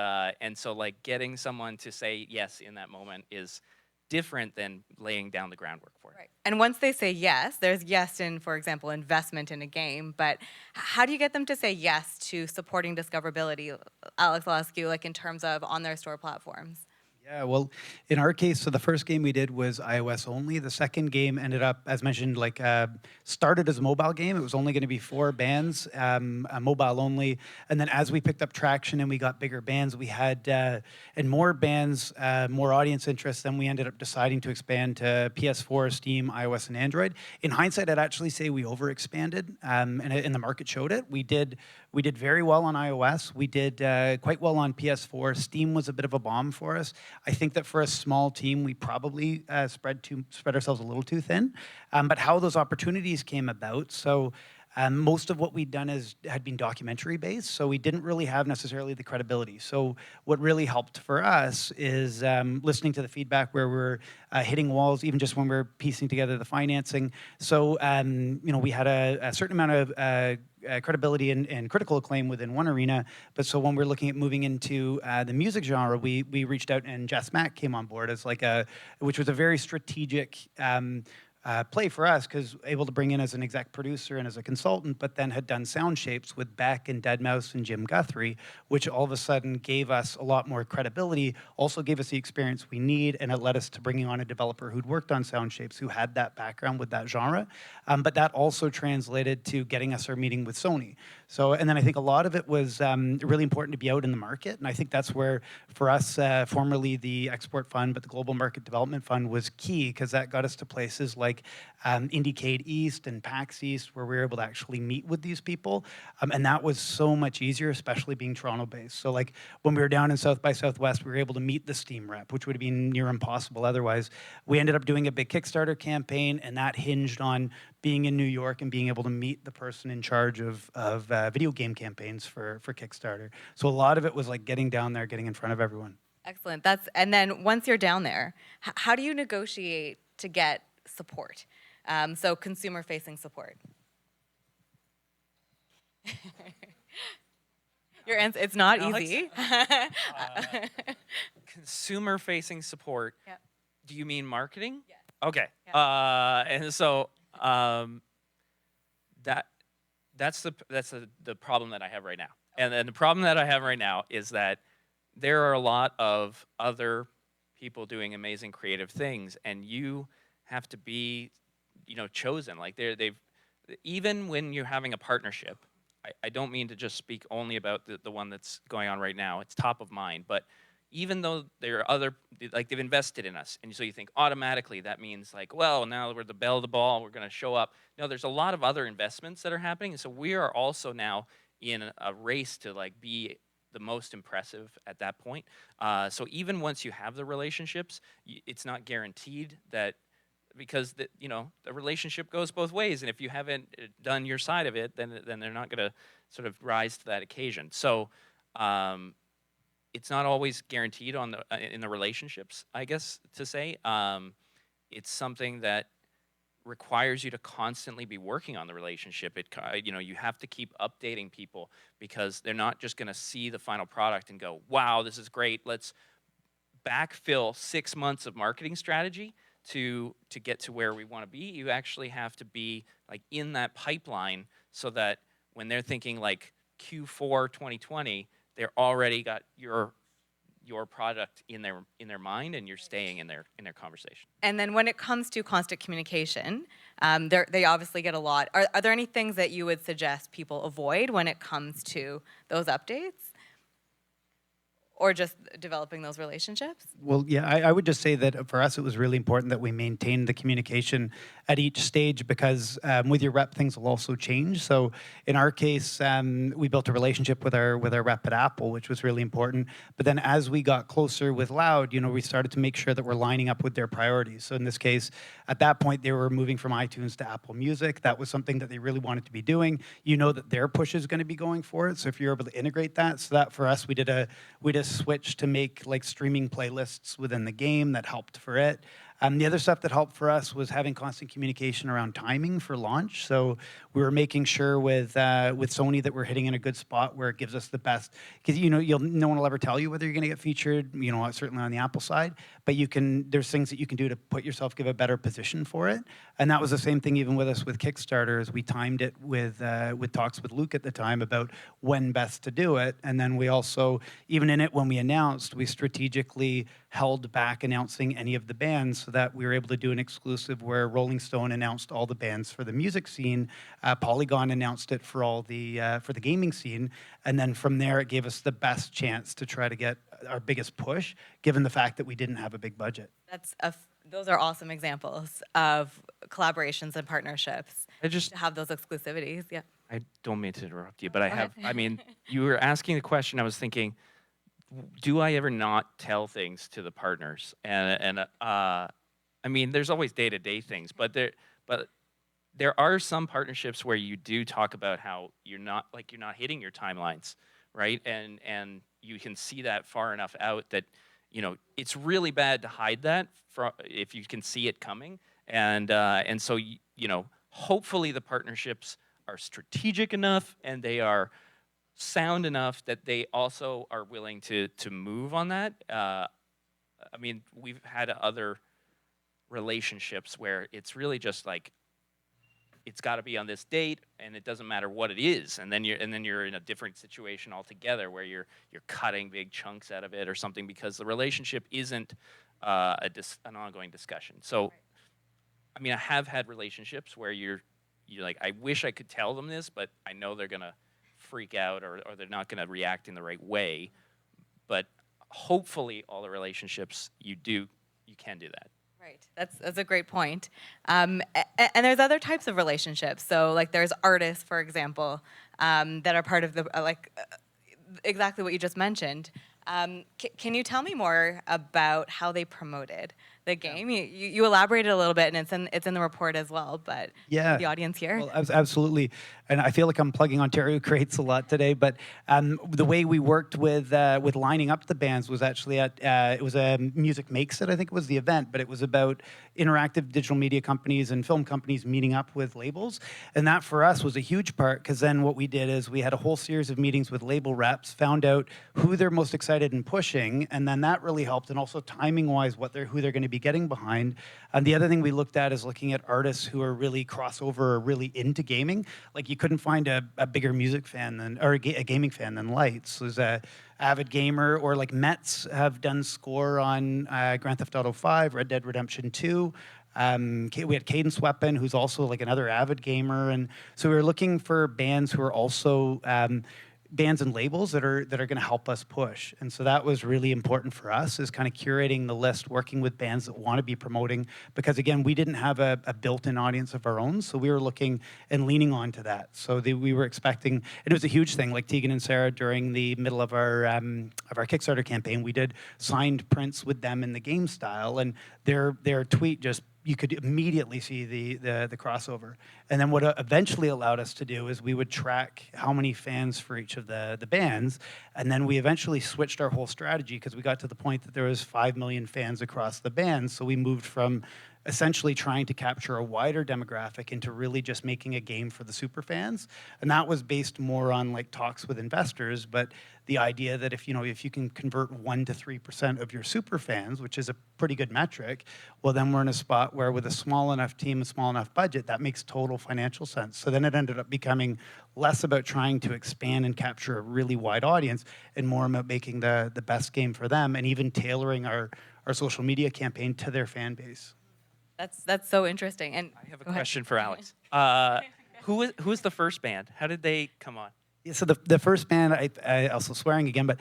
so like getting someone to say yes in that moment is different than laying down the groundwork for it. Right. And once they say yes, there's yes in, for example, investment in a game, but how do you get them to say yes to supporting discoverability? Alex, I'll ask you, like in terms of on their store platforms. Yeah, well, in our case, so the first game we did was iOS only. The second game ended up, as mentioned, like started as a mobile game. It was only going to be 4 bands, mobile only. And then as we picked up traction and we got bigger bands, we had and more bands, more audience interest. Then we ended up deciding to expand to PS4, Steam, iOS, and Android. In hindsight, I'd actually say we overexpanded, and the market showed it. We did very well on iOS. We did quite well on PS4. Steam was a bit of a bomb for us. I think that for a small team, we probably spread ourselves a little too thin. But how those opportunities came about, so most of what we'd done had been documentary based, so we didn't really have necessarily the credibility. So what really helped for us is listening to the feedback where we're hitting walls, even just when we're piecing together the financing. So we had a certain amount of credibility and critical acclaim within one arena, but so when we're looking at moving into the music genre, we reached out and Jess Mack came on board as which was a very strategic play for us, because able to bring in as an exec producer and as a consultant, but then had done sound shapes with Beck and Deadmau5 and Jim Guthrie, which all of a sudden gave us a lot more credibility, also gave us the experience we need, and it led us to bringing on a developer who'd worked on sound shapes, who had that background with that genre. But that also translated to getting us our meeting with Sony. So, and then I think a lot of it was really important to be out in the market, and I think that's where, for us, formerly the Export Fund, but the Global Market Development Fund was key, because that got us to places like Indiecade East and PAX East, where we were able to actually meet with these people. And that was so much easier, especially being Toronto-based. So like when we were down in South by Southwest, we were able to meet the Steam rep, which would have been near impossible otherwise. We ended up doing a big Kickstarter campaign, and that hinged on being in New York and being able to meet the person in charge of video game campaigns for Kickstarter. So a lot of it was like getting down there, getting in front of everyone. Excellent. And then once you're down there, how do you negotiate to get support? So consumer-facing support. Your answer, it's not easy. Consumer-facing support. Yep. Do you mean marketing? Yes. Okay. Yep. And so that's the problem that I have right now. And the problem that I have right now is that there are a lot of other people doing amazing creative things, and you have to be, chosen. Like they've even when you're having a partnership. I don't mean to just speak only about the one that's going on right now. It's top of mind, but even though there are other, like they've invested in us, and so you think automatically that means like, well, now we're the belle of the ball, we're going to show up. No, there's a lot of other investments that are happening, and so we are also now in a race to like be the most impressive at that point. So even once you have the relationships, it's not guaranteed that, because the relationship goes both ways, and if you haven't done your side of it, then they're not going to sort of rise to that occasion. So it's not always guaranteed in the relationships, I guess to say. It's something that requires you to constantly be working on the relationship. You have to keep updating people, because they're not just going to see the final product and go, wow, this is great, let's backfill 6 months of marketing strategy to get to where we want to be. You actually have to be like in that pipeline, so that when they're thinking like Q4 2020, they're already got your product in their mind, and you're staying in their conversation. And then when it comes to constant communication, they obviously get a lot. Are there any things that you would suggest people avoid when it comes to those updates? Or just developing those relationships? Well, yeah, I would just say that for us, it was really important that we maintained the communication at each stage, because with your rep, things will also change. So in our case, we built a relationship with our rep at Apple, which was really important. But then as we got closer with Loud, we started to make sure that we're lining up with their priorities. So in this case, at that point, they were moving from iTunes to Apple Music. That was something that they really wanted to be doing. That their push is going to be going for it. So if you're able to integrate that, so that for us, we did a switch to make like streaming playlists within the game that helped for it. The other stuff that helped for us was having constant communication around timing for launch. So we were making sure with Sony that we're hitting in a good spot where it gives us the best, because no one will ever tell you whether you're going to get featured. Certainly on the Apple side, but there's things that you can do to put yourself, give a better position for it. And that was the same thing even with us with Kickstarter, as we timed it with talks with Luke at the time about when best to do it. And then we also, even in it when we announced, we strategically held back announcing any of the bands so that we were able to do an exclusive where Rolling Stone announced all the bands for the music scene, Polygon announced it for the gaming scene, and then from there it gave us the best chance to try to get our biggest push, given the fact that we didn't have a big budget. Those are awesome examples of collaborations and partnerships. I just To have those exclusivities, yeah. I don't mean to interrupt you, but I Go have. ahead. I mean, you were asking the question. I was thinking, do I ever not tell things to the partners? I mean, there's always day-to-day things, but there are some partnerships where you do talk about how you're not hitting your timelines, right? And you can see that far enough out that it's really bad to hide that if you can see it coming. And so hopefully the partnerships are strategic enough and they are sound enough that they also are willing to move on that. I mean, we've had other relationships where it's really just like it's got to be on this date, and it doesn't matter what it is, and then you're in a different situation altogether where you're cutting big chunks out of it or something because the relationship isn't an ongoing discussion. So, I mean, I have had relationships where you're like, I wish I could tell them this, but I know they're gonna freak out or they're not gonna react in the right way. But hopefully, all the relationships you can do that. Right. That's a great point. And there's other types of relationships. So like there's artists, for example, that are part of the exactly what you just mentioned. Can you tell me more about how they promoted the game? You elaborated a little bit, and it's in the report as well. But Yeah, the audience here. Well, absolutely, and I feel like I'm plugging Ontario Creates a lot today. But the way we worked with lining up the bands was actually it was a Music Makes It, I think it was the event, but it was about interactive digital media companies and film companies meeting up with labels, and that for us was a huge part because then what we did is we had a whole series of meetings with label reps, found out who they're most excited in pushing, and then that really helped, and also timing wise who they're going to be getting behind. And the other thing we looked at is looking at artists who are really crossover or really into gaming. Like you couldn't find a bigger music fan or a gaming fan than Lights. There's a avid gamer, or like Mets have done score on Grand Theft Auto 5, Red Dead Redemption 2. We had Cadence Weapon, who's also like another avid gamer, and so we were looking for bands who are also bands and labels that are going to help us push. And so that was really important for us, is kind of curating the list, working with bands that want to be promoting, because again, we didn't have a built-in audience of our own, so we were looking and leaning on to that. So we were expecting, and it was a huge thing, like Tegan and Sarah during the middle of our Kickstarter campaign, we did signed prints with them in the game style, and their tweet just, you could immediately see the crossover. And then what eventually allowed us to do is we would track how many fans for each of the bands, and then we eventually switched our whole strategy because we got to the point that there was 5 million fans across the bands, so we moved from essentially trying to capture a wider demographic into really just making a game for the super fans. And that was based more on like talks with investors, but the idea that if you can convert 1 to 3% of your super fans, which is a pretty good metric, well then we're in a spot where with a small enough team, a small enough budget, that makes total financial sense. So then it ended up becoming less about trying to expand and capture a really wide audience and more about making the best game for them, and even tailoring our social media campaign to their fan base. That's so interesting. And I have a question for Alex. Who was the first band? How did they come on? Yeah, so the first band, I also swearing again, but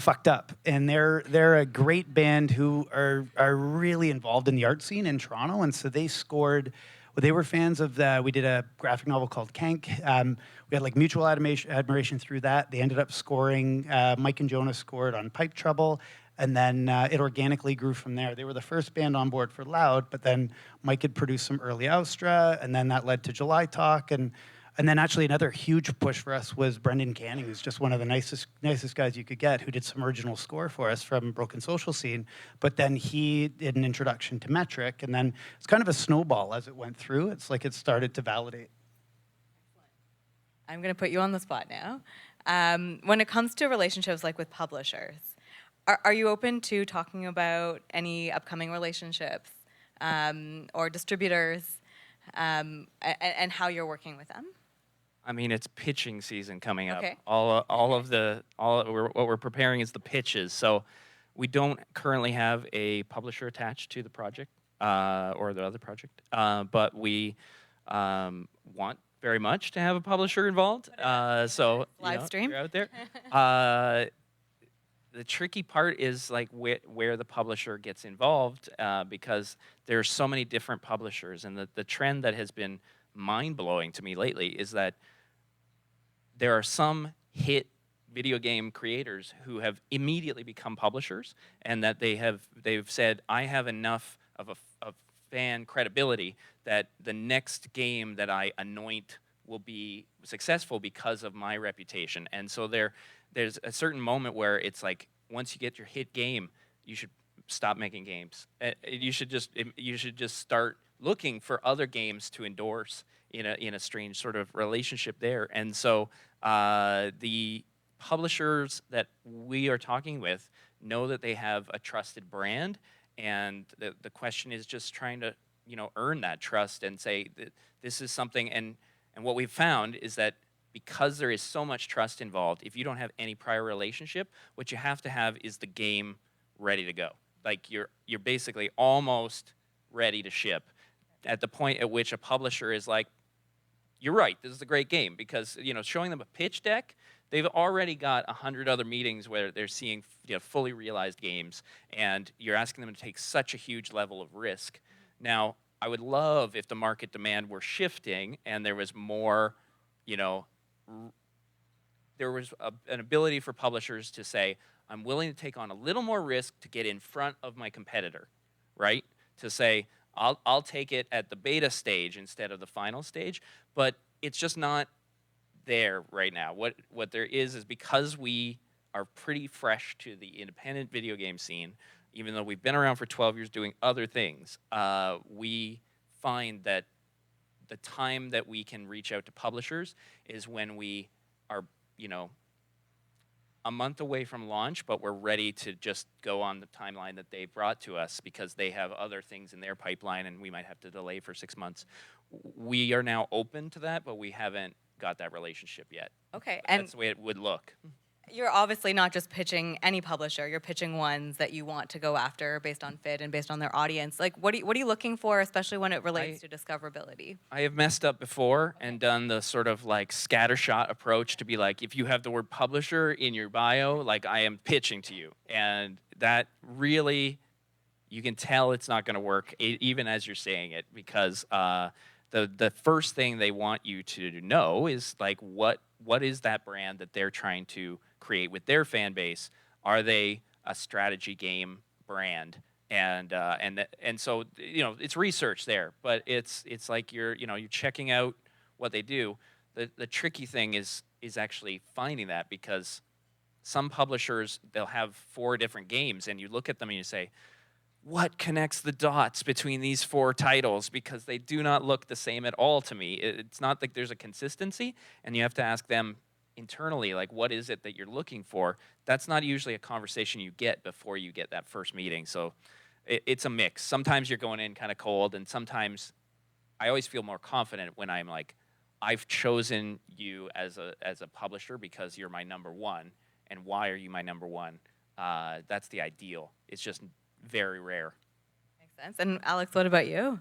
Fucked Up, and they're a great band who are really involved in the art scene in Toronto, and so they scored. Well, they were fans of we did a graphic novel called Kank. We had like mutual admiration through that. They ended up scoring. Mike and Jonah scored on Pipe Trouble. And then it organically grew from there. They were the first band on board for Loud, but then Mike had produced some early Austra, and then that led to July Talk. And then actually another huge push for us was Brendan Canning, who's just one of the nicest guys you could get, who did some original score for us from Broken Social Scene. But then he did an introduction to Metric, and then it's kind of a snowball as it went through. It's like it started to validate. I'm going to put you on the spot now. When it comes to relationships like with publishers, are you open to talking about any upcoming relationships or distributors and how you're working with them? I mean, it's pitching season coming up. Okay. What we're preparing is the pitches. So We don't currently have a publisher attached to the project or the other project, but we want very much to have a publisher involved. So Live stream. you're out there. The tricky part is like where the publisher gets involved because there's so many different publishers, and the trend that has been mind-blowing to me lately is that there are some hit video game creators who have immediately become publishers, and that they've said, I have enough of fan credibility that the next game that I anoint will be successful because of my reputation. And so there's a certain moment where it's like, once you get your hit game, you should stop making games. You should just start looking for other games to endorse in a strange sort of relationship there. And so the publishers that we are talking with know that they have a trusted brand, and the question is just trying to earn that trust and say that this is something. And what we've found is that because there is so much trust involved, if you don't have any prior relationship, what you have to have is the game ready to go. Like you're basically almost ready to ship at the point at which a publisher is like, you're right, this is a great game, because showing them a pitch deck, they've already got 100 other meetings where they're seeing fully realized games, and you're asking them to take such a huge level of risk. Now, I would love if the market demand were shifting and there was more, there was an ability for publishers to say, I'm willing to take on a little more risk to get in front of my competitor, right? To say, I'll take it at the beta stage instead of the final stage, but it's just not there right now. What there is because we are pretty fresh to the independent video game scene, even though we've been around for 12 years doing other things, we find that the time that we can reach out to publishers is when we are, a month away from launch, but we're ready to just go on the timeline that they brought to us because they have other things in their pipeline and we might have to delay for 6 months. We are now open to that, but we haven't got that relationship yet. Okay, But and that's the way it would look. you're obviously not just pitching any publisher. You're pitching ones that you want to go after based on fit and based on their audience. Like, what are you looking for, especially when it relates to discoverability? I have messed up before and done the sort of like scattershot approach to be like, if you have the word publisher in your bio, like I am pitching to you. And that really, you can tell it's not going to work even as you're saying it, because the first thing they want you to know is like, what is that brand that they're trying to create with their fan base? Are they a strategy game brand? And so it's research there, but it's like you're checking out what they do. The tricky thing is actually finding that, because some publishers, they'll have 4 different games, and you look at them and you say, what connects the dots between these 4 titles? Because they do not look the same at all to me. It's not like there's a consistency, and you have to ask them internally, like, what is it that you're looking for? That's not usually a conversation you get before you get that first meeting. So it's a mix. Sometimes you're going in kind of cold, and sometimes I always feel more confident when I'm like, I've chosen you as a publisher because you're my number one. And why are you my number one? That's the ideal. It's just very rare. Makes sense. And Alex, what about you?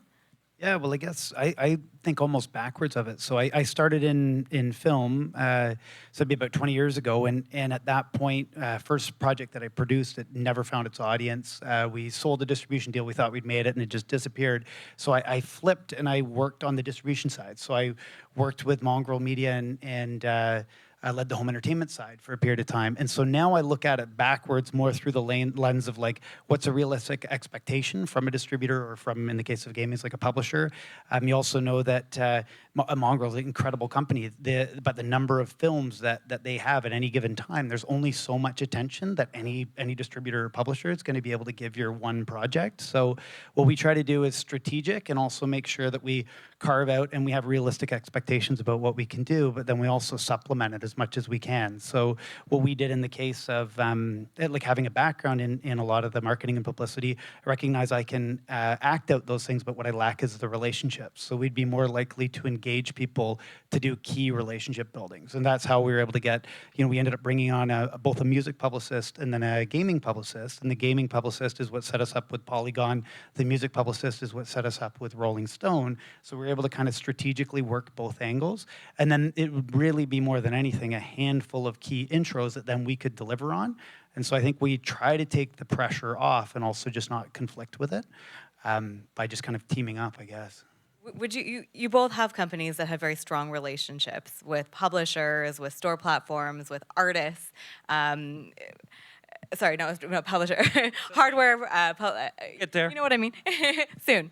Yeah, well, I guess I think almost backwards of it. So I started in film, so it'd be about 20 years ago, and at that point, first project that I produced, it never found its audience. We sold a distribution deal, we thought we'd made it, and it just disappeared. So I flipped and I worked on the distribution side. So I worked with Mongrel Media and I led the home entertainment side for a period of time. And so now I look at it backwards, more through the lens of like, what's a realistic expectation from a distributor, or from, in the case of gaming, it's like a publisher. You also know that Mongrel is an incredible company, but the number of films that they have at any given time, there's only so much attention that any distributor or publisher is going to be able to give your one project. So what we try to do is strategic, and also make sure that we carve out and we have realistic expectations about what we can do, but then we also supplement it as much as we can. So what we did in the case of like having a background in a lot of the marketing and publicity, I recognize I can act out those things, but what I lack is the relationships. So we'd be more likely to engage people to do key relationship buildings. And that's how we were able to get, we ended up bringing on both a music publicist and then a gaming publicist. And the gaming publicist is what set us up with Polygon. The music publicist is what set us up with Rolling Stone. So we were able to kind of strategically work both angles. And then it would really be more than anything a handful of key intros that then we could deliver on. And so I think we try to take the pressure off and also just not conflict with it by just kind of teaming up, I guess. Would you both have companies that have very strong relationships with publishers, with store platforms, with artists? Sorry, no, publisher, hardware. Get there. You know what I mean? Soon.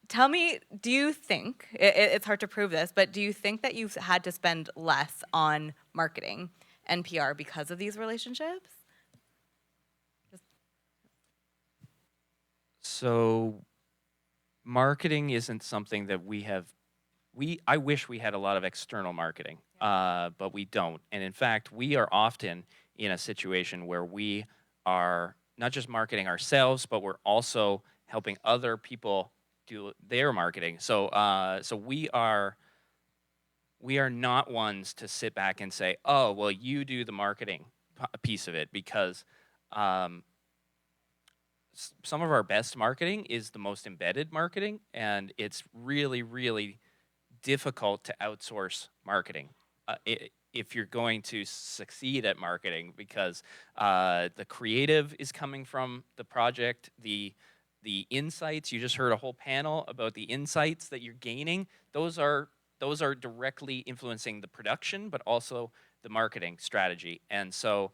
Tell me, do you think, it's hard to prove this, but do you think that you've had to spend less on marketing and PR because of these relationships? So marketing isn't something that I wish we had a lot of external marketing, but we don't. And in fact, we are often in a situation where we are not just marketing ourselves, but we're also helping other people do their marketing. So we are not ones to sit back and say, oh, well, you do the marketing piece of it, because some of our best marketing is the most embedded marketing, and it's really, really difficult to outsource marketing if you're going to succeed at marketing, because the creative is coming from the project, the insights. You just heard a whole panel about the insights that you're gaining. Those are directly influencing the production, but also the marketing strategy. And so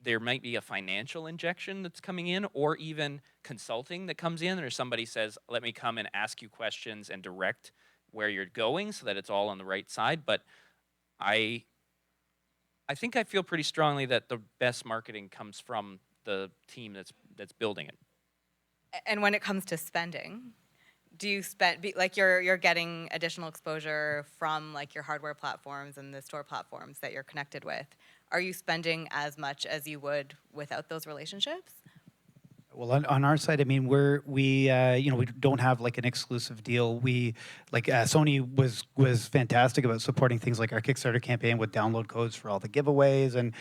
there might be a financial injection that's coming in, or even consulting that comes in, or somebody says, let me come and ask you questions and direct where you're going so that it's all on the right side. But I think I feel pretty strongly that the best marketing comes from the team that's building it. And when it comes to spending, do you spend, like you're getting additional exposure from like your hardware platforms and the store platforms that you're connected with? Are you spending as much as you would without those relationships? Well, on our side, I mean, we don't have like an exclusive deal. We Sony was fantastic about supporting things like our Kickstarter campaign with download codes for all the giveaways, and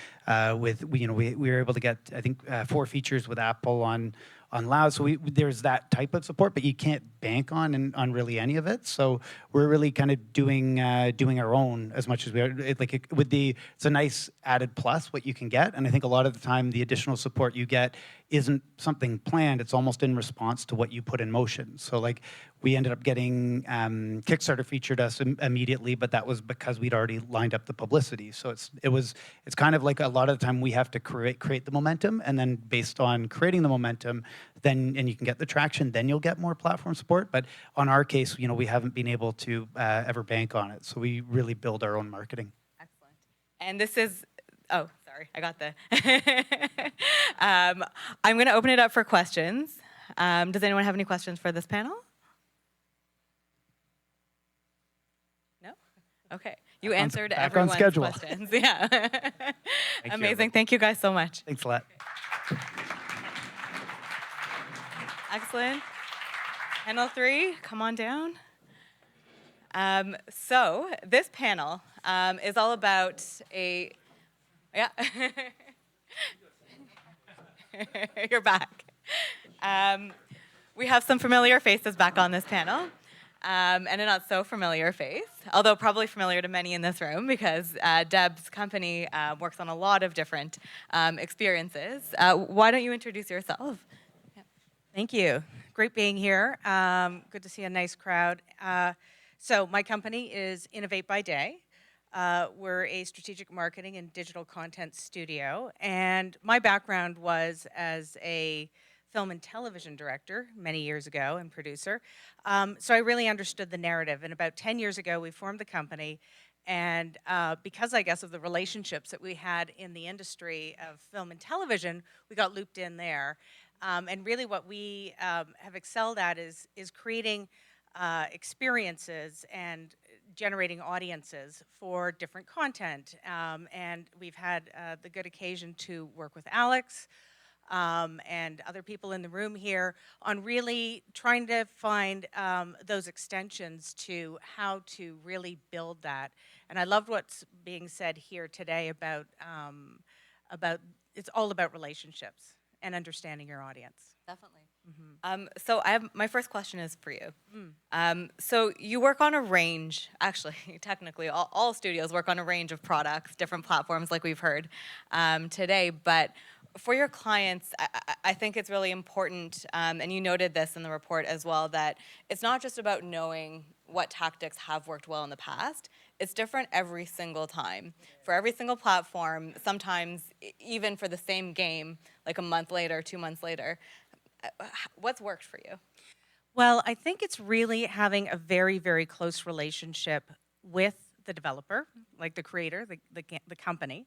we were able to get, I think, 4 features with Apple on Loud. So there's that type of support, but you can't bank on really any of it. So we're really kind of doing our own as much as we are. It's a nice added plus what you can get, and I think a lot of the time the additional support you get isn't something planned. It's almost in response to what you put in motion. So like we ended up getting Kickstarter featured us immediately, but that was because we'd already lined up the publicity. So it's kind of like a lot of the time we have to create the momentum, and then based on creating the momentum, and you can get the traction, then you'll get more platform support. But on our case, we haven't been able to ever bank on it. So we really build our own marketing. Excellent. And this is, oh, sorry, I got the. I'm going to open it up for questions. Does anyone have any questions for this panel? No? Okay. You answered everyone's questions. Yeah. Amazing. Thank you guys so much. Thanks a lot. Excellent. Panel 3, come on down. So this panel is all about yeah. You're back. We have some familiar faces back on this panel, and a not so familiar face, although probably familiar to many in this room, because Deb's company works on a lot of different experiences. Why don't you introduce yourself? Thank you. Great being here. Good to see a nice crowd. So my company is Innovate by Day. We're a strategic marketing and digital content studio. And my background was as a film and television director many years ago and producer. So I really understood the narrative. And about 10 years ago, we formed the company. And because, I guess, of the relationships that we had in the industry of film and television, we got looped in there. And really what we have excelled at is creating experiences and generating audiences for different content. And we've had the good occasion to work with Alex and other people in the room here on really trying to find those extensions to how to really build that. And I loved what's being said here today about it's all about relationships and understanding your audience. Definitely. So my first question is for you. So you work on a range, actually, technically, all studios work on a range of products, different platforms, like we've heard today. But for your clients, I think it's really important, and you noted this in the report as well, that it's not just about knowing what tactics have worked well in the past. It's different every single time. For every single platform, sometimes even for the same game, like a month later, 2 months later, what's worked for you? Well, I think it's really having a very, very close relationship with the developer, like the creator, the company.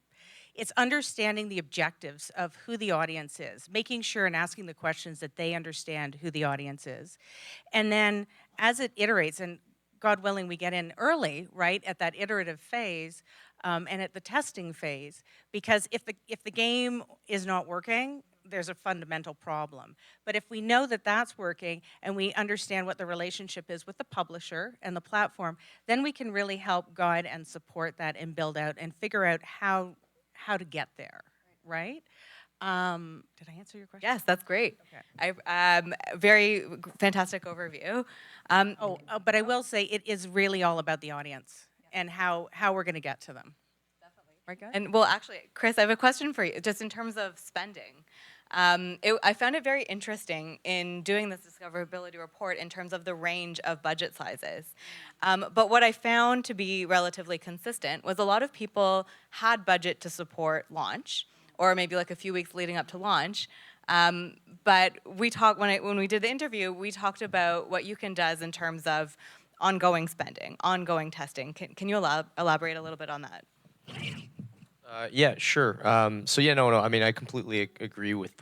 It's understanding the objectives of who the audience is, making sure and asking the questions that they understand who the audience is. And then as it iterates, and God willing, we get in early, right, at that iterative phase and at the testing phase, because if the game is not working, there's a fundamental problem. But if we know that that's working and we understand what the relationship is with the publisher and the platform, then we can really help guide and support that and build out and figure out how to get there, right? Did I answer your question? Yes, that's great. Okay. Very fantastic overview. But I will say it is really all about the audience and how we're going to get to them. Definitely. Right, guys? And well, actually, Chris, I have a question for you, just in terms of spending. I found it very interesting in doing this discoverability report in terms of the range of budget sizes. But what I found to be relatively consistent was a lot of people had budget to support launch, or maybe like a few weeks leading up to launch. But we talked when we did the interview, we talked about what UCAN does in terms of ongoing spending, ongoing testing. Can you elaborate a little bit on that? Yeah, sure. So yeah, no. I mean, I completely agree with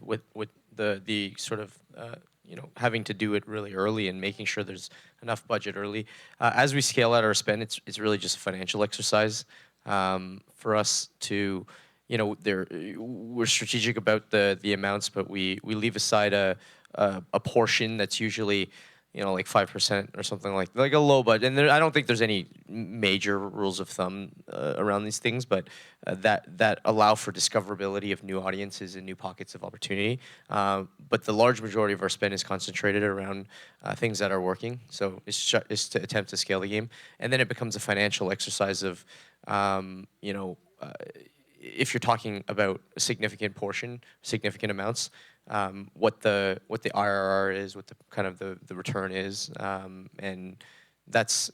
the sort of having to do it really early and making sure there's enough budget early. As we scale out our spend, it's really just a financial exercise for us to, we're strategic about the amounts, but we leave aside a portion that's usually like 5% or something like a low budget. And I don't think there's any major rules of thumb around these things, but that allow for discoverability of new audiences and new pockets of opportunity. But the large majority of our spend is concentrated around things that are working. So it's to attempt to scale the game, and then it becomes a financial exercise of, if you're talking about a significant portion, significant amounts. What the IRR is, what the kind of the return is, and that's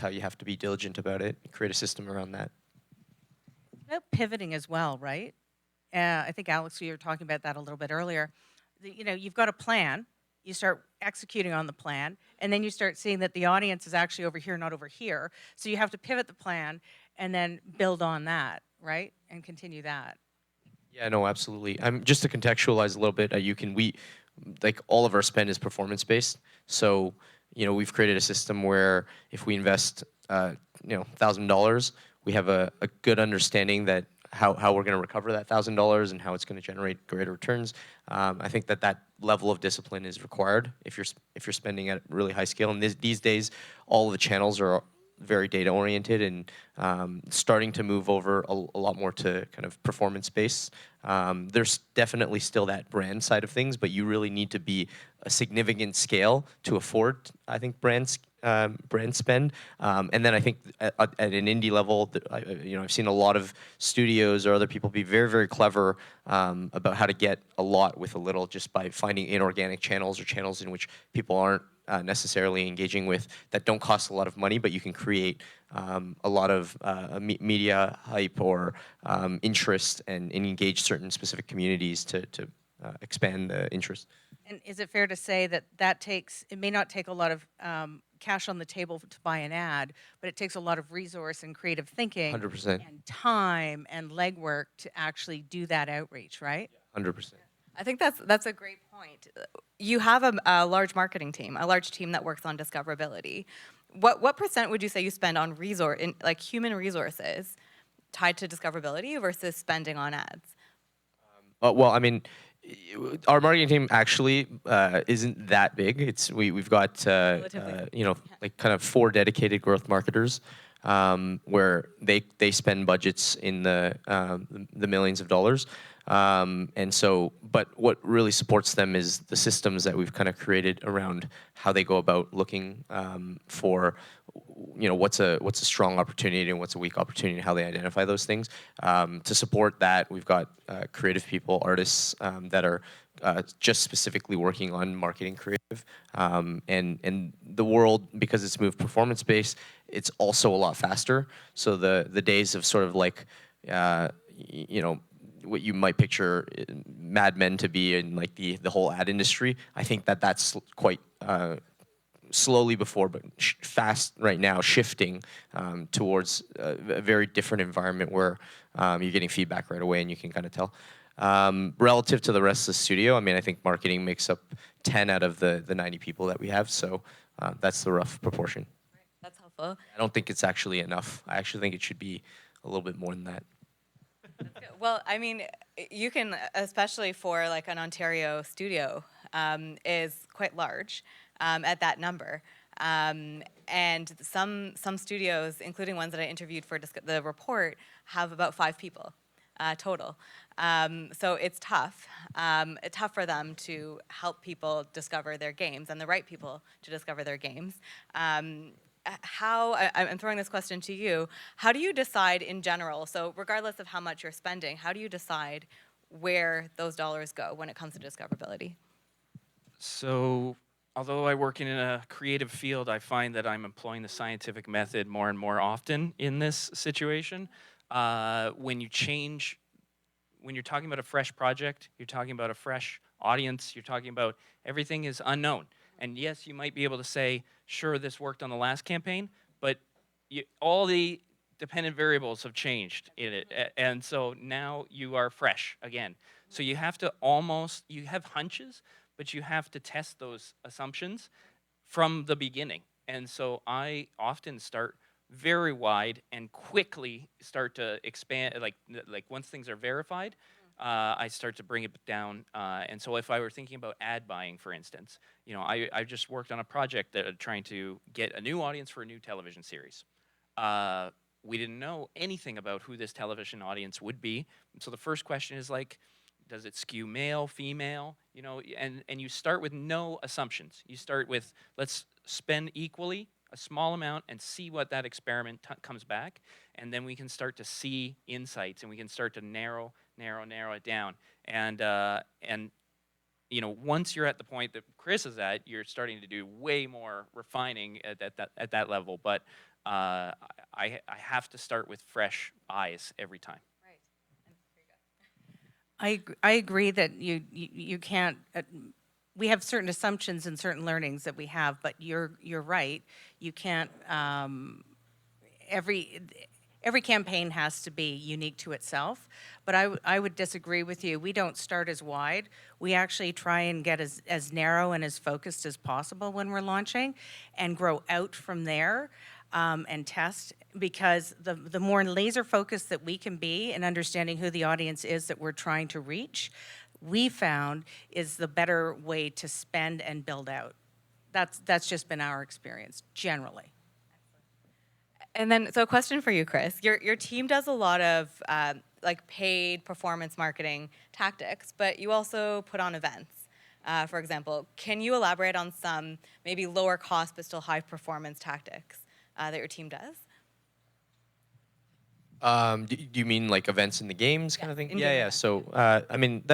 how you have to be diligent about it. Create a system around that. About pivoting as well, right? I think Alex, you were talking about that a little bit earlier. You've got a plan. You start executing on the plan, and then you start seeing that the audience is actually over here, not over here. So you have to pivot the plan and then build on that, right, and continue that. Yeah, no, absolutely. Just to contextualize a little bit, all of our spend is performance based. So, we've created a system where if we invest, $1,000, we have a good understanding that how we're going to recover that $1,000 and how it's going to generate greater returns. I think that level of discipline is required if you're spending at really high scale. And these days, all of the channels are very data oriented and starting to move over a lot more to kind of performance based. There's definitely still that brand side of things, but you really need to be a significant scale to afford, I think, brand spend. And then I think at an indie level, I've seen a lot of studios or other people be very, very clever about how to get a lot with a little, just by finding inorganic channels or channels in which people aren't necessarily engaging with, that don't cost a lot of money, but you can create a lot of media hype or interest and engage certain specific communities to expand the interest. And is it fair to say that it may not take a lot of cash on the table to buy an ad, but it takes a lot of resource and creative thinking 100%. and time and legwork to actually do that outreach, right? 100%. I think that's a great point. You have a large marketing team, a large team that works on discoverability. what percent would you say you spend on like human resources tied to discoverability versus spending on ads? Well, I mean, our marketing team actually isn't that big. We've got like kind of 4 dedicated growth marketers, where they spend budgets in the millions of dollars. And so, but what really supports them is the systems that we've kind of created around how they go about looking for, what's a strong opportunity and what's a weak opportunity, and how they identify those things. To support that, we've got creative people, artists that are just specifically working on marketing creative. And the world, because it's moved performance based, it's also a lot faster. So the days of sort of like, what you might picture Mad Men to be in, like the whole ad industry, I think that's quite slowly before, but fast right now, shifting towards a very different environment where you're getting feedback right away and you can kind of tell. Relative to the rest of the studio, I mean, I think marketing makes up 10 out of the 90 people that we have, so that's the rough proportion. Right. That's helpful. I don't think it's actually enough. I actually think it should be a little bit more than that. Well, I mean, you can, especially for like an Ontario studio, is quite large at that number. And some studios, including ones that I interviewed for the report, have about 5 people total. So it's tough. It's tough for them to help people discover their games and the right people to discover their games. I'm throwing this question to you, how do you decide in general, so regardless of how much you're spending, how do you decide where those dollars go when it comes to discoverability? So, although I work in a creative field, I find that I'm employing the scientific method more and more often in this situation. When you're talking about a fresh project, you're talking about a fresh audience, you're talking about everything is unknown. And yes, you might be able to say, sure, this worked on the last campaign, but all the dependent variables have changed in it. And so now you are fresh again. So you have to you have hunches, but you have to test those assumptions from the beginning. And so I often start very wide and quickly start to expand, like once things are verified, I start to bring it down. And so if I were thinking about ad buying, for instance, I just worked on a project that trying to get a new audience for a new television series. We didn't know anything about who this television audience would be. So the first question is like, does it skew male, female? And you start with no assumptions. You start with, let's spend equally a small amount and see what that experiment comes back. And then we can start to see insights and we can start to narrow it down. And once you're at the point that Chris is at, you're starting to do way more refining at that level. But I have to start with fresh eyes every time. I agree that you can't. We have certain assumptions and certain learnings that we have, but you're right. You can't. Every campaign has to be unique to itself. But I would disagree with you. We don't start as wide. We actually try and get as narrow and as focused as possible when we're launching, and grow out from there. And test, because the more laser focused that we can be in understanding who the audience is that we're trying to reach, we found is the better way to spend and build out. That's just been our experience generally. And then, so a question for you, Chris. Your team does a lot of like paid performance marketing tactics, but you also put on events. For example, can you elaborate on some maybe lower cost but still high performance tactics that your team does? Do you mean like events in the games kind of thing? in-game Yeah. events, So, I mean,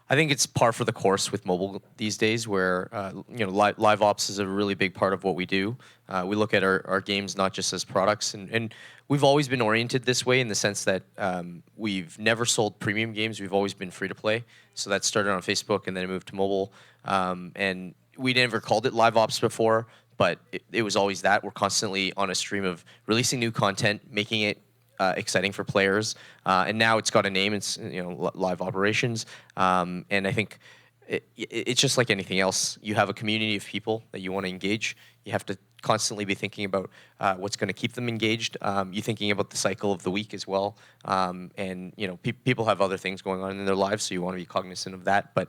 I think it's par for the course with mobile these days, where live ops is a really big part of what we do. We look at our games not just as products, and we've always been oriented this way in the sense that we've never sold premium games. We've always been free to play. So that started on Facebook and then it moved to mobile. And we never called it live ops before, but it was always that. We're constantly on a stream of releasing new content, making it exciting for players, and now it's got a name. It's live operations, and I think it's just like anything else. You have a community of people that you want to engage. You have to constantly be thinking about what's going to keep them engaged. You're thinking about the cycle of the week as well. And people have other things going on in their lives, so you want to be cognizant of that. But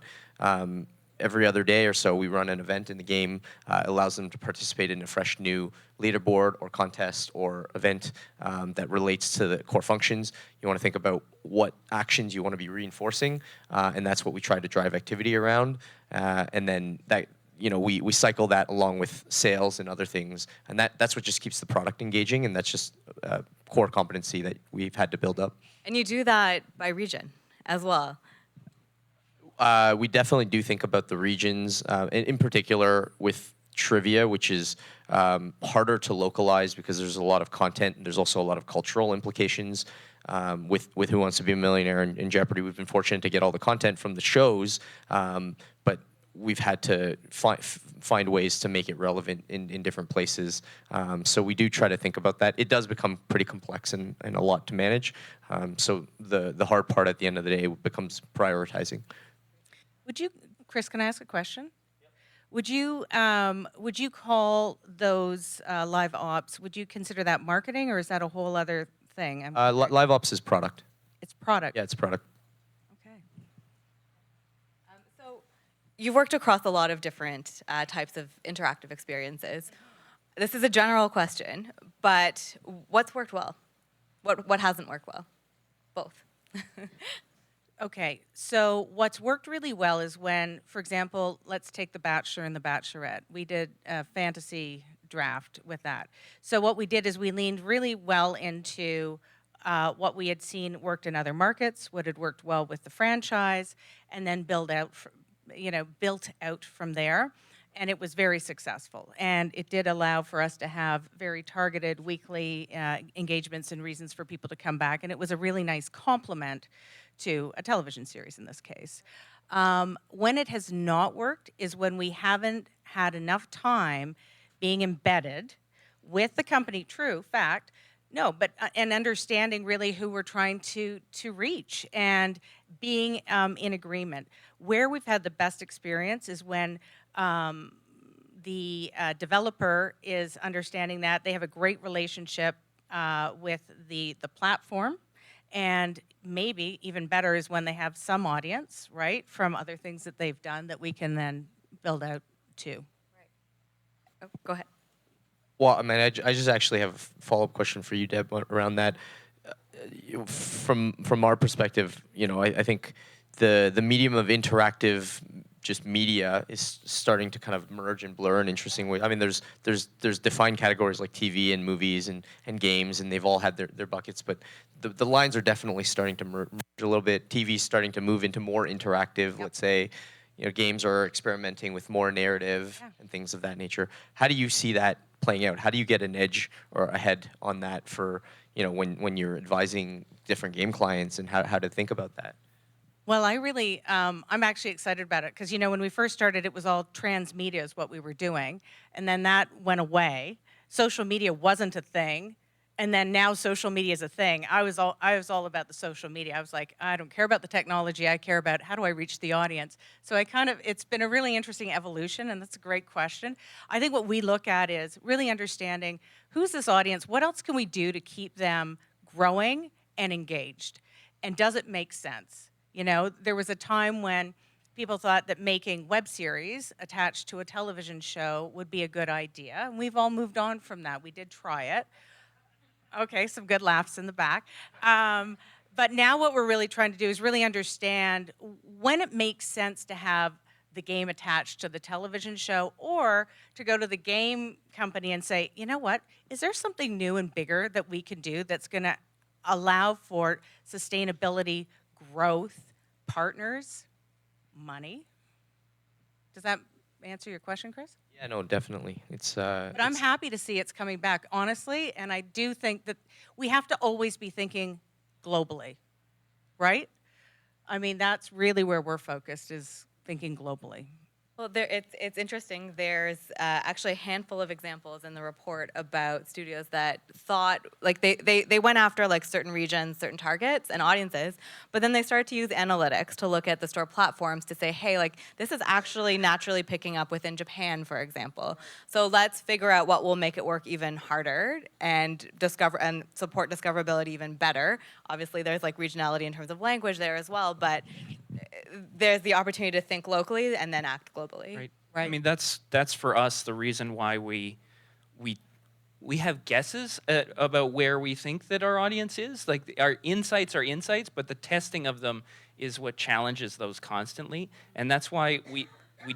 every other day or so, we run an event in the game. Allows them to participate in a fresh new leaderboard or contest or event that relates to the core functions. You want to think about what actions you want to be reinforcing, and that's what we try to drive activity around. And then that, we cycle that along with sales and other things, and that's what just keeps the product engaging, and that's just a core competency that we've had to build up. And you do that by region as well. We definitely do think about the regions, in particular with trivia, which is harder to localize because there's a lot of content and there's also a lot of cultural implications. With Who Wants to Be a Millionaire and Jeopardy, we've been fortunate to get all the content from the shows, but we've had to find ways to make it relevant in different places. So we do try to think about that. It does become pretty complex and a lot to manage. So the hard part at the end of the day becomes prioritizing. Chris, can I ask a question? Would you call those live ops? Would you consider that marketing, or is that a whole other thing? Live ops is product. It's product. Yeah, it's product. Okay. So you've worked across a lot of different types of interactive experiences. This is a general question, but what's worked well? What hasn't worked well? Both. Okay, so what's worked really well is when, for example, let's take The Bachelor and The Bachelorette. We did a fantasy draft with that. So what we did is we leaned really well into what we had seen worked in other markets, what had worked well with the franchise, and then built out from there. And it was very successful. And it did allow for us to have very targeted weekly engagements and reasons for people to come back. And it was a really nice complement to a television series in this case. When it has not worked is when we haven't had enough time being embedded with the company, true fact, no, but and understanding really who we're trying to reach and being in agreement. Where we've had the best experience is when the developer is understanding that they have a great relationship with the platform, and maybe even better is when they have some audience, right, from other things that they've done that we can then build out to. Right. Oh, go ahead. Well, I mean, I just actually have a follow-up question for you, Deb, around that. From our perspective, I think the medium of interactive just media is starting to kind of merge and blur in interesting ways. I mean, there's defined categories like TV and movies and games, and they've all had their buckets, but the lines are definitely starting to merge a little bit. TV's starting to move into more interactive, Yep. let's say. Games are experimenting with more narrative and things of that nature. How do you see that playing out? How do you get an edge or ahead on that for, when you're advising different game clients and how to think about that? Well, I really, I'm actually excited about it because, when we first started, it was all transmedia is what we were doing. And then that went away. Social media wasn't a thing. And then now social media is a thing. I was all about the social media. I was like, I don't care about the technology. I care about how do I reach the audience. So it's been a really interesting evolution, and that's a great question. I think what we look at is really understanding who's this audience, what else can we do to keep them growing and engaged, and does it make sense? There was a time when people thought that making web series attached to a television show would be a good idea, and we've all moved on from that. We did try it. Okay, some good laughs in the back. But now what we're really trying to do is really understand when it makes sense to have the game attached to the television show, or to go to the game company and say, you know what, is there something new and bigger that we can do that's going to allow for sustainability, growth, partners, money? Does that answer your question, Chris? Yeah, no, definitely. But I'm happy to see it's coming back, honestly, and I do think that we have to always be thinking globally, right? I mean, that's really where we're focused, is thinking globally. Well, it's interesting. There's actually a handful of examples in the report about studios that thought, like they went after like certain regions, certain targets and audiences, but then they started to use analytics to look at the store platforms to say, hey, like this is actually naturally picking up within Japan, for example. So let's figure out what will make it work even harder and discover and support discoverability even better. Obviously, there's like regionality in terms of language there as well, but there's the opportunity to think locally and then act globally. Right. I mean, that's for us the reason why we have guesses about where we think that our audience is. Like our insights are insights, but the testing of them is what challenges those constantly. And that's why we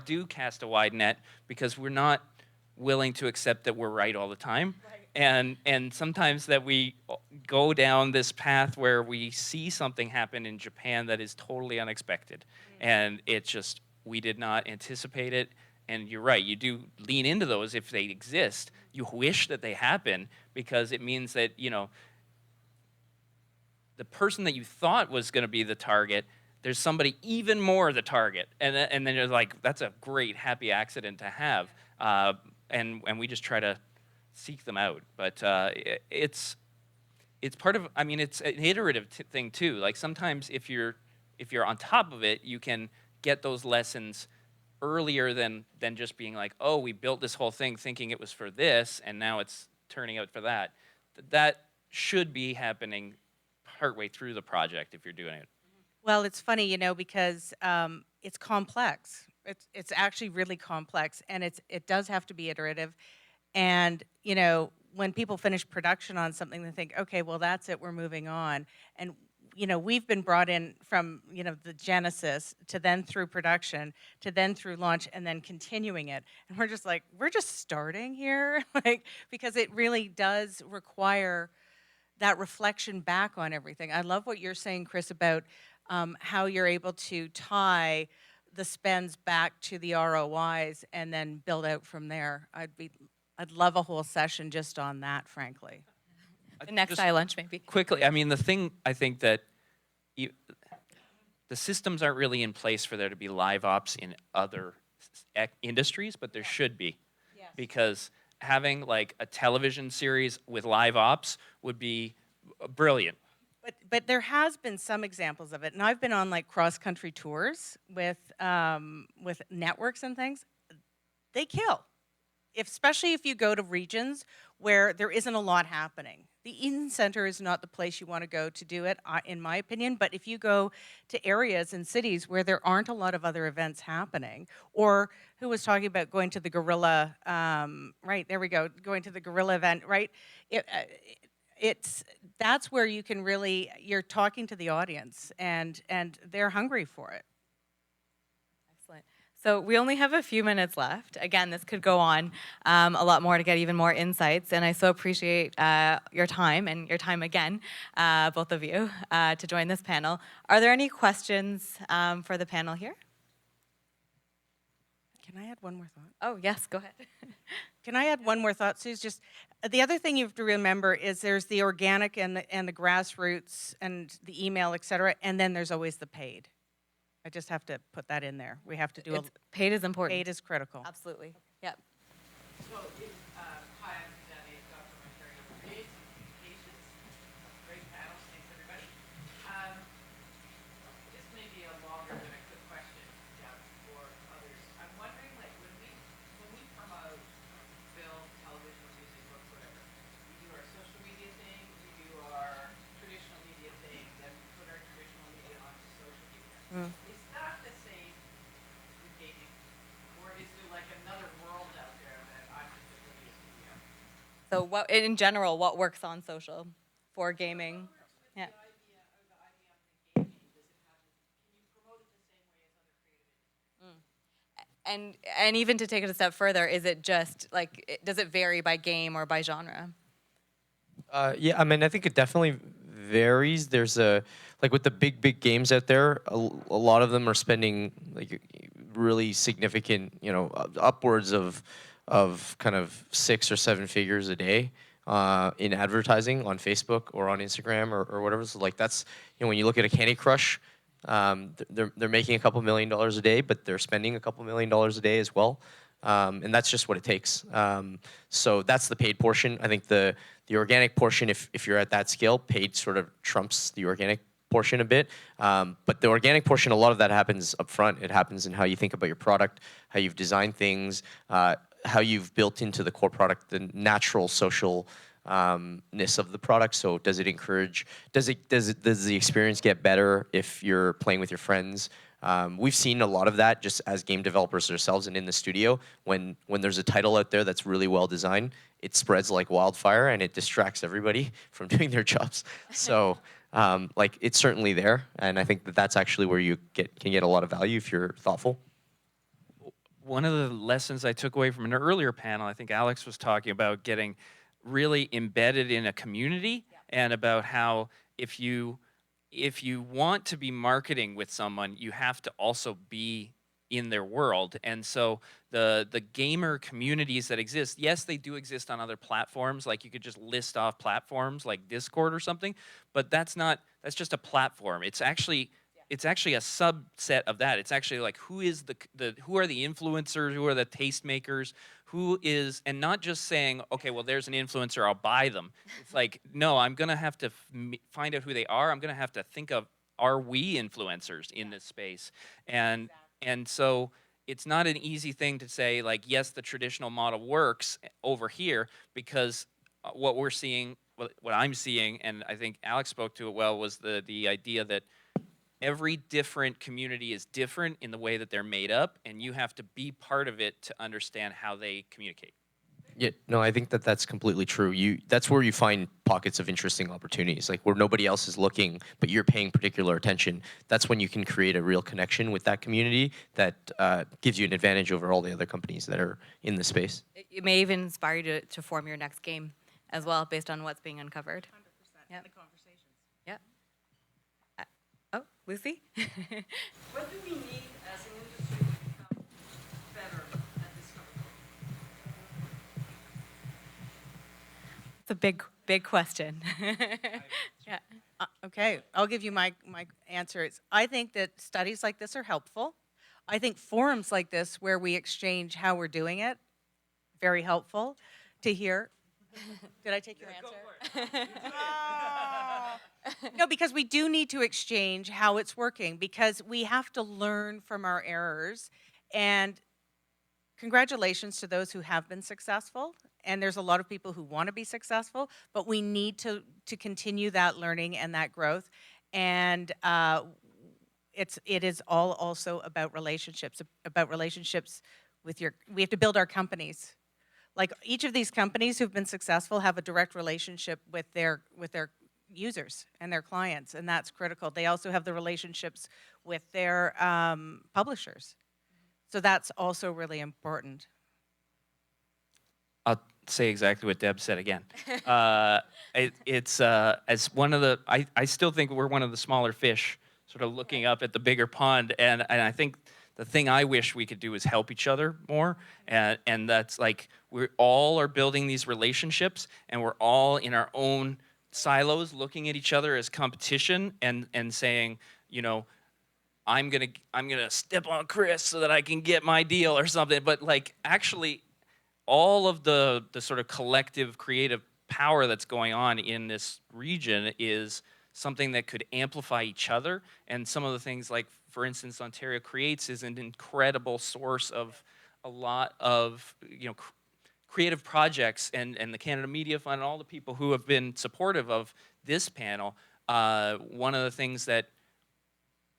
do cast a wide net, because we're not willing to accept that we're right all the time. Right. And sometimes that we go down this path where we see something happen in Japan that is totally unexpected. And it's just, we did not anticipate it. And you're right, you do lean into those if they exist. You wish that they happen, because it means that, you know, the person that you thought was going to be the target, there's somebody even more the target. And then you're like, that's a great happy accident to have. And we just try to seek them out. But it's part of, I mean, it's an iterative thing too. Like sometimes if you're on top of it, you can get those lessons earlier than just being like, oh, we built this whole thing thinking it was for this, and now it's turning out for that. That should be happening partway through the project if you're doing it. Well, it's funny, you know, because it's complex. It's actually really complex, and it does have to be iterative. And you know, when people finish production on something, they think, okay, well, that's it, we're moving on. And you know, we've been brought in from, you know, the genesis to then through production to then through launch and then continuing it. And we're just like, we're just starting here, like, because it really does require that reflection back on everything. I love what you're saying, Chris, about how you're able to tie the spends back to the ROIs and then build out from there. I'd love a whole session just on that, frankly. The next Just iLunch, maybe. Quickly, I mean, the thing I think that the systems aren't really in place for there to be live ops in other industries, but there should be. Yes. Because having like a television series with live ops would be brilliant. But there has been some examples of it, and I've been on like cross-country tours with networks and things. They kill, especially if you go to regions where there isn't a lot happening. The Eden Center is not the place you want to go to do it, in my opinion, but if you go to areas and cities where there aren't a lot of other events happening, or who was talking about going to the gorilla, right, there we go, going to the gorilla event, right? That's where you can really, you're talking to the audience, and they're hungry for it. Excellent. So we only have a few minutes left. Again, this could go on a lot more to get even more insights, and I so appreciate your time and your time again, both of you, to join this panel. Are there any questions for the panel here? Can I add one more thought? Oh, yes, go ahead. Can I add one more thought, Suze? Just the other thing you have to remember is there's the organic and the grassroots and the email, et cetera, and then there's always the paid. I just have to put that in there. We have to do paid is important. Paid is critical. Absolutely. Yep. So, hi, I'm Danny, Dr. Ontario Creates Communications. Great panel, thanks everybody. This may be a longer than a quick question for others. I'm wondering, like, when we promote film, television, music, books, whatever, we do our social media thing, we do our traditional media thing, then we put our traditional media onto social media. Is that the same with gaming? Or is there like another world out there that I'm just oblivious to? So what, in general, what works on social for gaming? Yeah. And even to take it a step further, is it just like, does it vary by game or by genre? Yeah, I mean, I think it definitely varies. There's like with the big games out there, a lot of them are spending like really significant, you know, upwards of kind of 6 or 7 figures a day in advertising on Facebook or on Instagram or whatever. So like that's, you know, when you look at a Candy Crush They're making a couple $1 million a day, but they're spending a couple $1 million a day as well. And that's just what it takes. So that's the paid portion. I think the organic portion, if you're at that scale, paid sort of trumps the organic portion a bit. But the organic portion, a lot of that happens up front. It happens in how you think about your product, how you've designed things, how you've built into the core product the natural social ness of the product. So does it encourage, does the experience get better if you're playing with your friends? We've seen a lot of that just as game developers ourselves and in the studio. When there's a title out there that's really well designed, it spreads like wildfire and it distracts everybody from doing their jobs. So like it's certainly there, and I think that that's actually where you can get a lot of value if you're thoughtful. One of the lessons I took away from an earlier panel, I think Alex was talking about getting really embedded in a community, and about how if you want to be marketing with someone, you have to also be in their world. And so the gamer communities that exist, yes, they do exist on other platforms. Like you could just list off platforms like Discord or something, but that's just a platform. It's actually a subset of that. It's actually like who are the influencers, who are the tastemakers, and not just saying, okay, well, there's an influencer, I'll buy them. It's like, no, I'm gonna have to find out who they are. I'm gonna have to think of, are we influencers in this space? And so it's not an easy thing to say, like, yes, the traditional model works over here, because what we're seeing, what I'm seeing, and I think Alex spoke to it well, was the idea that every different community is different in the way that they're made up, and you have to be part of it to understand how they communicate. Yeah, no, I think that that's completely true. That's where you find pockets of interesting opportunities, like where nobody else is looking, but you're paying particular attention. That's when you can create a real connection with that community that gives you an advantage over all the other companies that are in the space. It may even inspire you to form your next game as well, based on what's being uncovered. 100% Yep. in the conversations. Yep. Oh, Lucy? What do we need as an industry to become better at discoverability? It's a big question. Yeah. Okay, I'll give you my answer. I think that studies like this are helpful. I think forums like this where we exchange how we're doing it, very helpful to hear. Did I take your answer? No, because we do need to exchange how it's working, because we have to learn from our errors. And congratulations to those who have been successful. And there's a lot of people who want to be successful, but we need to continue that learning and that growth. And it is all also about relationships with we have to build our companies. Like each of these companies who've been successful have a direct relationship with their users and their clients, and that's critical. They also have the relationships with their publishers. So that's also really important. I'll say exactly what Deb said again. It's as one of the, I still think we're one of the smaller fish, sort of looking up at the bigger pond, and I think the thing I wish we could do is help each other more, and that's like we all are building these relationships, and we're all in our own silos looking at each other as competition, and saying, you know, I'm gonna step on Chris so that I can get my deal or something. But like actually, all of the sort of collective creative power that's going on in this region is something that could amplify each other. And some of the things, like for instance, Ontario Creates is an incredible source of a lot of creative projects, and the Canada Media Fund and all the people who have been supportive of this panel. One of the things that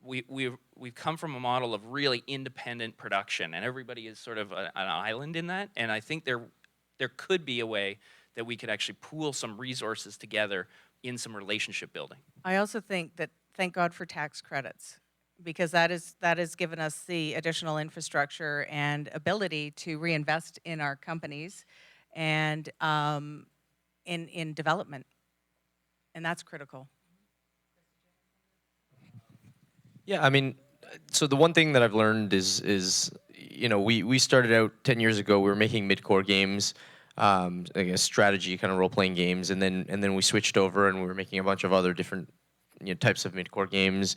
we've come from a model of really independent production, and everybody is sort of an island in that. And I think there could be a way that we could actually pool some resources together in some relationship building. I also think that thank God for tax credits, because that has given us the additional infrastructure and ability to reinvest in our companies and in development, and that's critical. Yeah, I mean, so the one thing that I've learned is we started out 10 years ago. We were making mid-core games, I guess strategy kind of role-playing games, and then we switched over and we were making a bunch of other different types of mid-core games.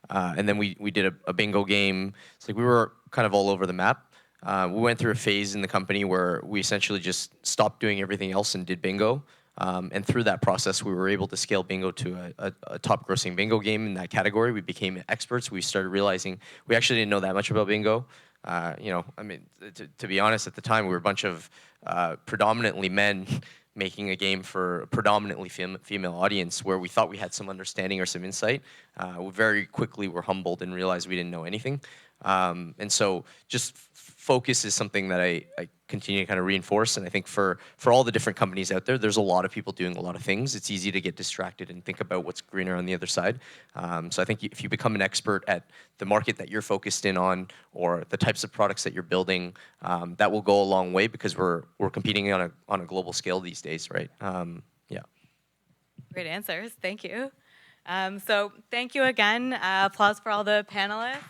And then we did a bingo game. It's like we were kind of all over the map. We went through a phase in the company where we essentially just stopped doing everything else and did bingo. And through that process, we were able to scale bingo to a top grossing bingo game in that category. We became experts. We started realizing we actually didn't know that much about bingo. You know, I mean, to be honest, at the time, we were a bunch of predominantly men making a game for a predominantly female audience where we thought we had some understanding or some insight. We very quickly were humbled and realized we didn't know anything. And so just focus is something that I continue to kind of reinforce. And I think for all the different companies out there, there's a lot of people doing a lot of things. It's easy to get distracted and think about what's greener on the other side. So I think if you become an expert at the market that you're focused in on or the types of products that you're building, that will go a long way because we're competing on a global scale these days, right? Yeah. Great answers. Thank you. So thank you again. Applause for all the panelists.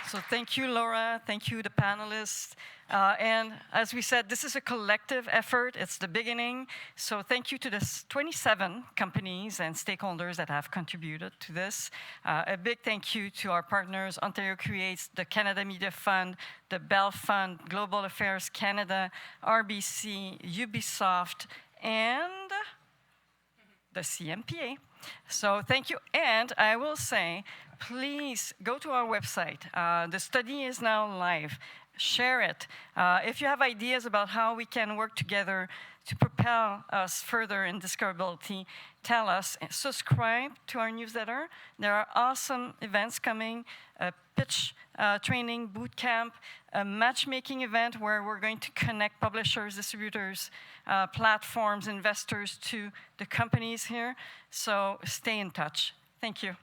So thank you, Laura. Thank you, the panelists. And as we said, this is a collective effort. It's the beginning. So thank you to the 27 companies and stakeholders that have contributed to this. A big thank you to our partners, Ontario Creates, the Canada Media Fund, the Bell Fund, Global Affairs Canada, RBC, Ubisoft, and the CMPA. So thank you. And I will say, please go to our website. The study is now live. Share it. If you have ideas about how we can work together to propel us further in discoverability, tell us. Subscribe to our newsletter. There are awesome events coming, a pitch training boot camp, a matchmaking event where we're going to connect publishers, distributors, platforms, investors to the companies here. So stay in touch. Thank you.